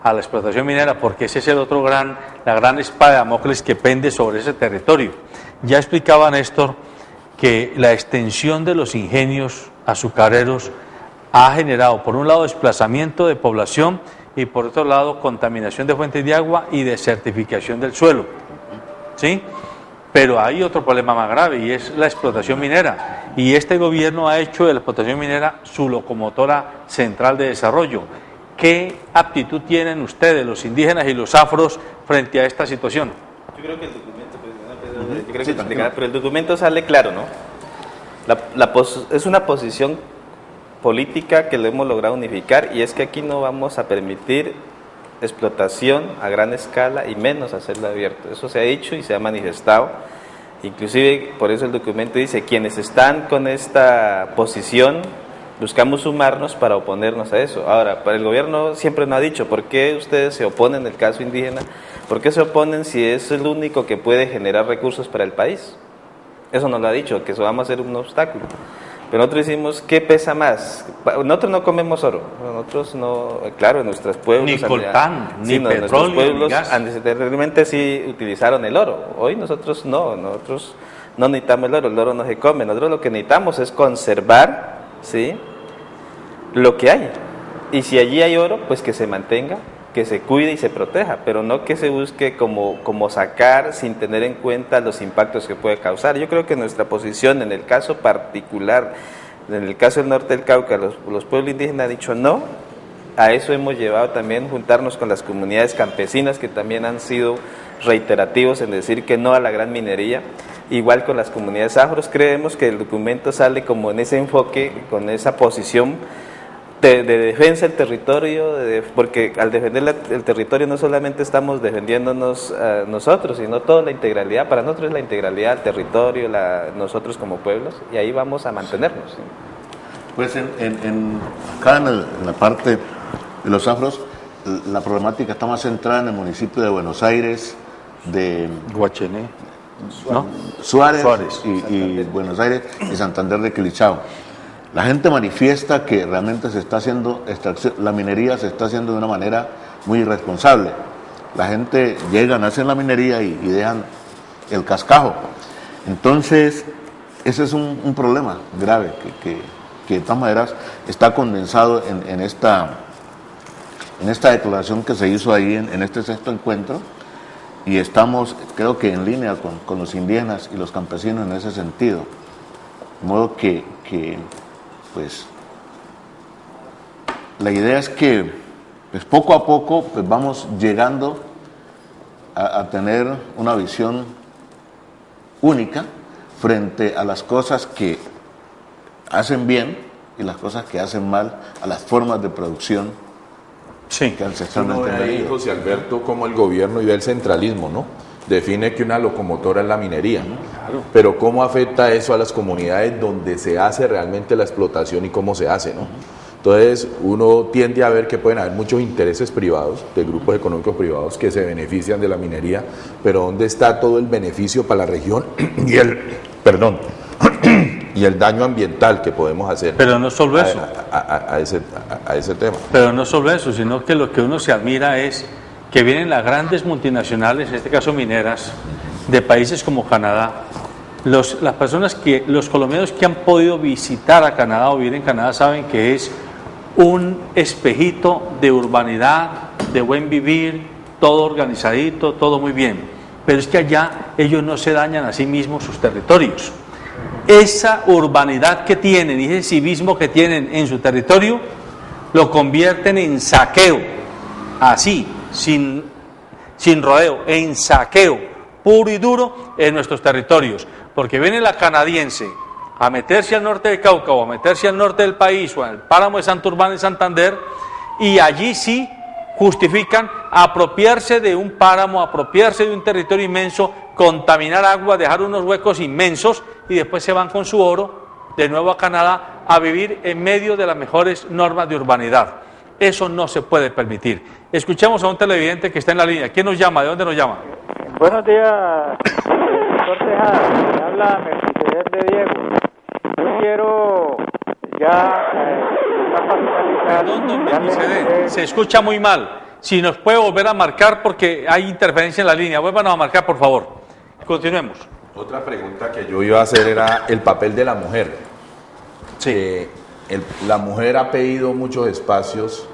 a la explotación minera, porque ese es la gran espada de Damocles que pende sobre ese territorio. Ya explicaba Néstor que la extensión de los ingenios azucareros ha generado, por un lado, desplazamiento de población y por otro lado, contaminación de fuentes de agua y desertificación del suelo. ¿Sí? Pero hay otro problema más grave y es la explotación minera. Y este gobierno ha hecho de la explotación minera su locomotora central de desarrollo. ¿Qué aptitud tienen ustedes, los indígenas y los afros, frente a esta situación? Yo creo que el documento, pero el documento sale claro, ¿no? Es una posición política que lo hemos logrado unificar y es que aquí no vamos a permitir explotación a gran escala y menos hacerlo abierto. Eso se ha dicho y se ha manifestado. Inclusive por eso el documento dice, quienes están con esta posición buscamos sumarnos para oponernos a eso. Ahora, para el gobierno siempre nos ha dicho, ¿por qué ustedes se oponen en el caso indígena? ¿Por qué se oponen si es el único que puede generar recursos para el país? Eso nos lo ha dicho, que eso vamos a ser un obstáculo. Pero nosotros decimos, ¿qué pesa más? Nosotros no comemos oro, nosotros no, claro, en nuestros pueblos... Ni coltán, ni nuestros petróleo, pueblos, ni gas. anteriormente sí utilizaron el oro, hoy nosotros no necesitamos el oro no se come, nosotros lo que necesitamos es conservar, ¿sí?, lo que hay, y si allí hay oro, pues que se mantenga, que se cuide y se proteja, pero no que se busque como sacar sin tener en cuenta los impactos que puede causar. Yo creo que nuestra posición en el caso particular, en el caso del norte del Cauca, los pueblos indígenas han dicho no, a eso hemos llevado también juntarnos con las comunidades campesinas que también han sido reiterativos en decir que no a la gran minería, igual con las comunidades afros. Creemos que el documento sale como en ese enfoque, con esa posición de defensa del territorio, porque al defender el territorio no solamente estamos defendiéndonos nosotros, sino toda la integralidad. Para nosotros es la integralidad del territorio, nosotros como pueblos, y ahí vamos a mantenernos. ¿Sí? Pues acá en la parte de los afros, la problemática está más centrada en el municipio de Buenos Aires, de Guachené, ¿no? Suárez. Y Buenos Aires y Santander de Quilichao. La gente manifiesta que realmente se está haciendo extracción, la minería se está haciendo de una manera muy irresponsable. La gente llegan, hacen la minería y dejan el cascajo. Entonces, ese es un problema grave que de todas maneras está condensado en esta declaración que se hizo ahí en este sexto encuentro, y estamos, creo que en línea con los indígenas y los campesinos en ese sentido. De modo que pues la idea es que pues poco a poco pues vamos llegando a tener una visión única frente a las cosas que hacen bien y las cosas que hacen mal, a las formas de producción que ancestralmente han ahí, José Alberto, como el gobierno y el centralismo, ¿no? Define que una locomotora es la minería, claro, pero ¿cómo afecta eso a las comunidades donde se hace realmente la explotación y cómo se hace, ¿no? Entonces uno tiende a ver que pueden haber muchos intereses privados, de grupos económicos privados que se benefician de la minería, pero ¿dónde está todo el beneficio para la región y el daño ambiental que podemos hacer? Pero no solo eso. A ese tema. Pero no solo eso, sino que lo que uno se admira es que vienen las grandes multinacionales, en este caso mineras, de países como Canadá. Los colombianos que han podido visitar a Canadá o vivir en Canadá saben que es un espejito de urbanidad, de buen vivir, todo organizadito, todo muy bien. Pero es que allá ellos no se dañan a sí mismos sus territorios. Esa urbanidad que tienen y ese civismo que tienen en su territorio lo convierten en saqueo, así, sin rodeo, en saqueo puro y duro en nuestros territorios, porque viene la canadiense a meterse al norte de Cauca o a meterse al norte del país o en el páramo de Santurbán en Santander, y allí sí justifican apropiarse de un páramo, apropiarse de un territorio inmenso, contaminar agua, dejar unos huecos inmensos, y después se van con su oro de nuevo a Canadá a vivir en medio de las mejores normas de urbanidad. Eso no se puede permitir. Escuchemos a un televidente que está en la línea. ¿Quién nos llama? ¿De dónde nos llama? Buenos días, doctor Tejada. Me habla Melquisedec de Diego. Yo quiero ya finalizar. Perdón, don Melquisedec, se escucha muy mal. Si nos puede volver a marcar porque hay interferencia en la línea. Vuélvanos a marcar, por favor. Continuemos. Otra pregunta que yo iba a hacer era el papel de la mujer. Sí. La mujer ha pedido muchos espacios.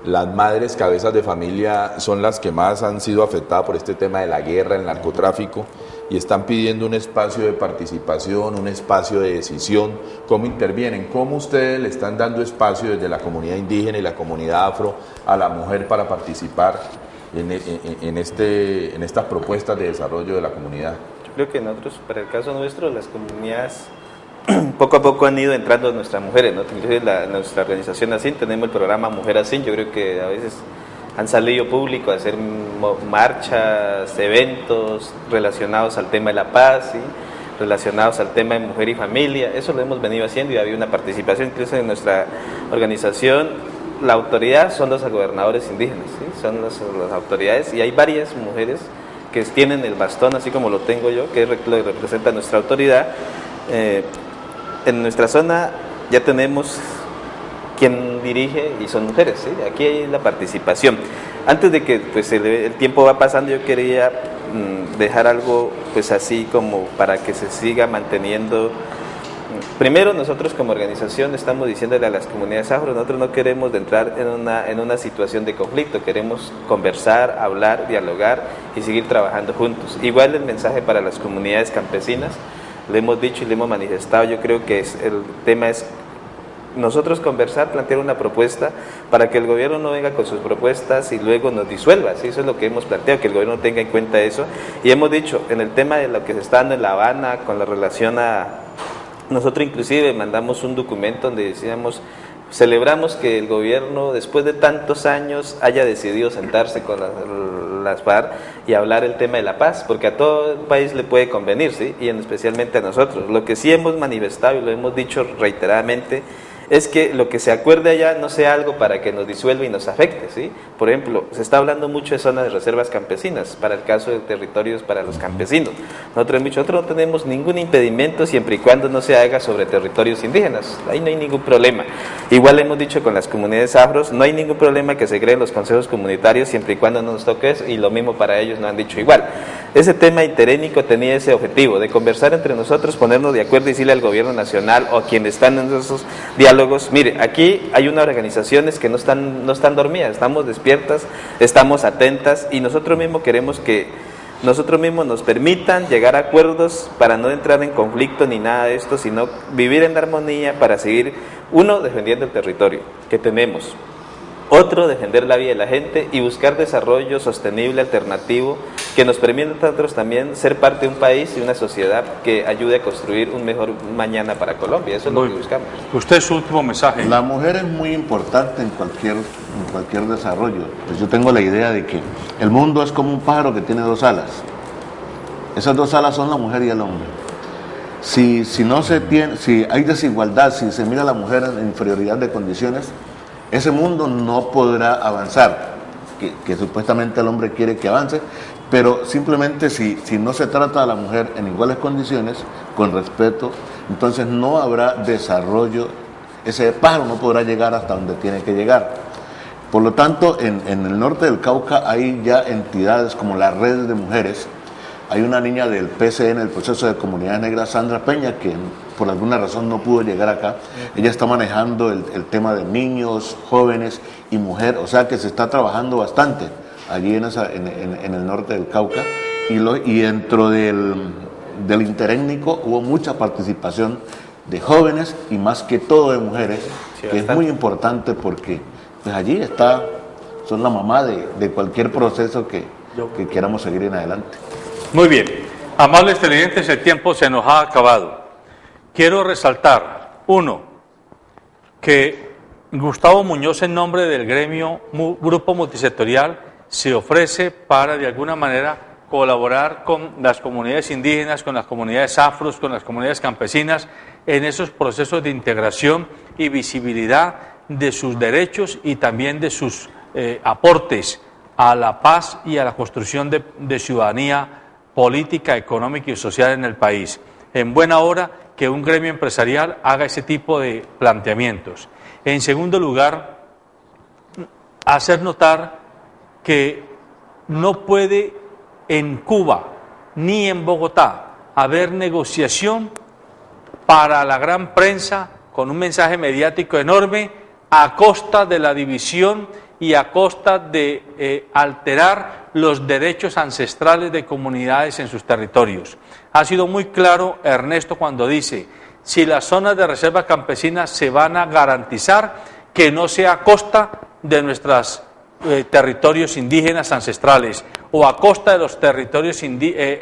Las madres cabezas de familia son las que más han sido afectadas por este tema de la guerra, el narcotráfico, y están pidiendo un espacio de participación, un espacio de decisión. ¿Cómo intervienen? ¿Cómo ustedes le están dando espacio desde la comunidad indígena y la comunidad afro a la mujer para participar en estas propuestas de desarrollo de la comunidad? Yo creo que nosotros, para el caso nuestro, las comunidades poco a poco han ido entrando nuestras mujeres, ¿no? Nuestra organización ASIN, tenemos el programa Mujer ASIN. Yo creo que a veces han salido público a hacer marchas, eventos relacionados al tema de la paz, ¿sí?, relacionados al tema de mujer y familia. Eso lo hemos venido haciendo y ha habido una participación. Incluso en nuestra organización la autoridad son los gobernadores indígenas, ¿sí?, son las autoridades, y hay varias mujeres que tienen el bastón, así como lo tengo yo, que representa nuestra autoridad. En nuestra zona ya tenemos quien dirige y son mujeres, ¿sí? Aquí hay la participación. Antes de que pues, el tiempo va pasando, yo quería dejar algo pues así como para que se siga manteniendo. Primero, nosotros como organización estamos diciéndole a las comunidades afro, nosotros no queremos entrar en una situación de conflicto, queremos conversar, hablar, dialogar y seguir trabajando juntos. Igual el mensaje para las comunidades campesinas, le hemos dicho y le hemos manifestado, yo creo que el tema es nosotros conversar, plantear una propuesta para que el gobierno no venga con sus propuestas y luego nos disuelva, ¿sí? Eso es lo que hemos planteado, que el gobierno tenga en cuenta eso. Y hemos dicho, en el tema de lo que se está dando en La Habana con la relación a... Nosotros inclusive mandamos un documento donde decíamos, celebramos que el gobierno después de tantos años haya decidido sentarse con las FARC y hablar el tema de la paz, porque a todo el país le puede convenir, ¿sí? Y especialmente a nosotros. Lo que sí hemos manifestado y lo hemos dicho reiteradamente es que lo que se acuerde allá no sea algo para que nos disuelva y nos afecte, ¿sí? Por ejemplo, se está hablando mucho de zonas de reservas campesinas, para el caso de territorios para los campesinos. Nosotros no tenemos ningún impedimento siempre y cuando no se haga sobre territorios indígenas, ahí no hay ningún problema. Igual hemos dicho con las comunidades afros, no hay ningún problema que se creen los consejos comunitarios siempre y cuando no nos toque eso, y lo mismo para ellos nos han dicho igual. Ese tema interétnico tenía ese objetivo, de conversar entre nosotros, ponernos de acuerdo y decirle al gobierno nacional o quienes están en esos diálogos, mire, aquí hay unas organizaciones que no están dormidas, estamos despiertas, estamos atentas y nosotros mismos queremos que nosotros mismos nos permitan llegar a acuerdos para no entrar en conflicto ni nada de esto, sino vivir en armonía para seguir, uno, defendiendo el territorio que tenemos, otro, defender la vida de la gente y buscar desarrollo sostenible, alternativo, que nos permita a nosotros también ser parte de un país y una sociedad que ayude a construir un mejor mañana para Colombia. Eso es lo que buscamos. Usted, su último mensaje. La mujer es muy importante en cualquier desarrollo. Pues yo tengo la idea de que el mundo es como un pájaro que tiene dos alas. Esas dos alas son la mujer y el hombre. Si hay desigualdad, si se mira a la mujer en inferioridad de condiciones, ese mundo no podrá avanzar, que supuestamente el hombre quiere que avance, pero simplemente si no se trata a la mujer en iguales condiciones, con respeto, entonces no habrá desarrollo, ese pájaro no podrá llegar hasta donde tiene que llegar. Por lo tanto, en el norte del Cauca hay ya entidades como las redes de mujeres. Hay una niña del PCN, el Proceso de Comunidades Negras, Sandra Peña, que por alguna razón no pudo llegar acá. Ella está manejando el tema de niños, jóvenes y mujer, o sea que se está trabajando bastante allí en el norte del Cauca. Y dentro del interétnico hubo mucha participación de jóvenes y más que todo de mujeres, sí, que es muy importante porque pues allí son la mamá de cualquier proceso que queramos seguir en adelante. Muy bien, amables televidentes, el tiempo se nos ha acabado. Quiero resaltar, uno, que Gustavo Muñoz, en nombre del gremio Grupo Multisectorial, se ofrece para de alguna manera colaborar con las comunidades indígenas, con las comunidades afros, con las comunidades campesinas, en esos procesos de integración y visibilidad de sus derechos y también de sus aportes a la paz y a la construcción de ciudadanía política, económica y social en el país. En buena hora que un gremio empresarial haga ese tipo de planteamientos. En segundo lugar, hacer notar que no puede en Cuba ni en Bogotá haber negociación para la gran prensa con un mensaje mediático enorme a costa de la división y a costa de alterar los derechos ancestrales de comunidades en sus territorios. Ha sido muy claro Ernesto cuando dice, si las zonas de reserva campesina se van a garantizar, que no sea a costa de nuestros territorios indígenas ancestrales o a costa de los territorios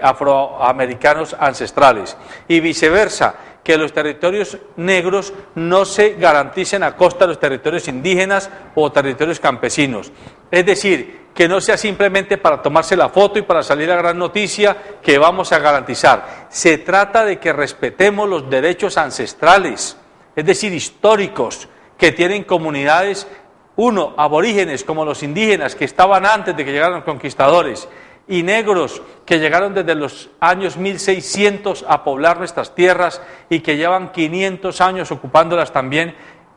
afroamericanos ancestrales y viceversa, que los territorios negros no se garanticen a costa de los territorios indígenas o territorios campesinos. Es decir, que no sea simplemente para tomarse la foto y para salir a gran noticia que vamos a garantizar. Se trata de que respetemos los derechos ancestrales, es decir, históricos, que tienen comunidades, aborígenes como los indígenas que estaban antes de que llegaran los conquistadores, y negros que llegaron desde los años 1600 a poblar nuestras tierras y que llevan 500 años ocupándolas también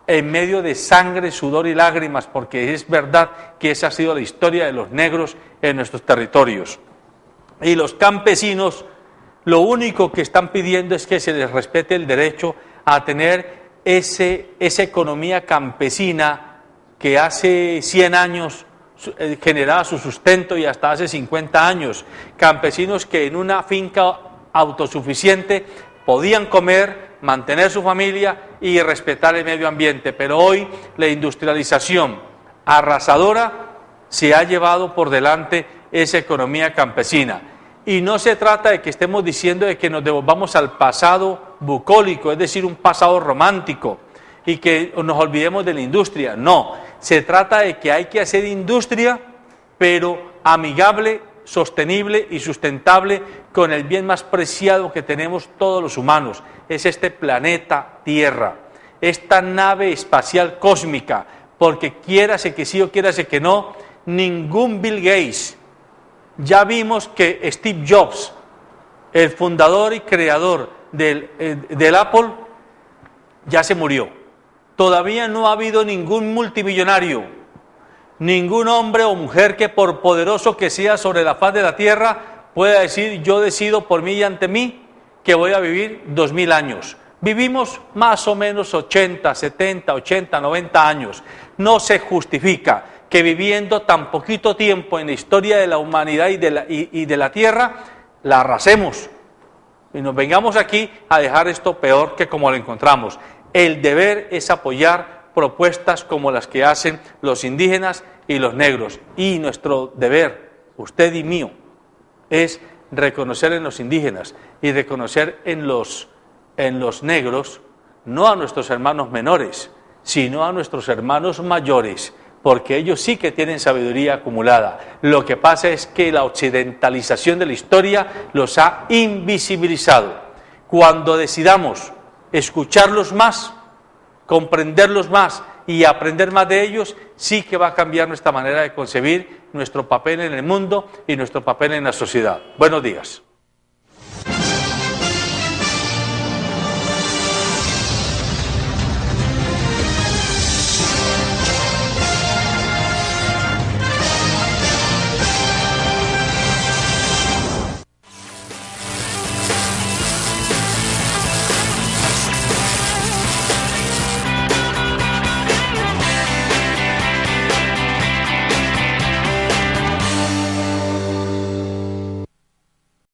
en medio de sangre, sudor y lágrimas, porque es verdad que esa ha sido la historia de los negros en nuestros territorios. Y los campesinos lo único que están pidiendo es que se les respete el derecho a tener esa economía campesina que hace 100 años generaba su sustento y hasta hace 50 años. Campesinos que en una finca autosuficiente podían comer, mantener su familia y respetar el medio ambiente. Pero hoy la industrialización arrasadora se ha llevado por delante esa economía campesina. Y no se trata de que estemos diciendo de que nos devolvamos al pasado bucólico, es decir, un pasado romántico, y que nos olvidemos de la industria. No, se trata de que hay que hacer industria, pero amigable, sostenible y sustentable con el bien más preciado que tenemos todos los humanos. Es este planeta Tierra, esta nave espacial cósmica, porque quiérase que sí o quiérase que no, ningún Bill Gates. Ya vimos que Steve Jobs, el fundador y creador del Apple, ya se murió. Todavía no ha habido ningún multimillonario, ningún hombre o mujer que por poderoso que sea sobre la faz de la tierra pueda decir: yo decido por mí y ante mí que voy a vivir 2000 años. Vivimos más o menos 80, 70, 80, 90 años. No se justifica que viviendo tan poquito tiempo en la historia de la humanidad y de la tierra, la arrasemos y nos vengamos aquí a dejar esto peor que como lo encontramos. El deber es apoyar propuestas como las que hacen los indígenas y los negros. Y nuestro deber, usted y mío, es reconocer en los indígenas y reconocer en los negros, no a nuestros hermanos menores, sino a nuestros hermanos mayores, porque ellos sí que tienen sabiduría acumulada. Lo que pasa es que la occidentalización de la historia los ha invisibilizado. Cuando decidamos escucharlos más, comprenderlos más y aprender más de ellos, sí que va a cambiar nuestra manera de concebir nuestro papel en el mundo y nuestro papel en la sociedad. Buenos días.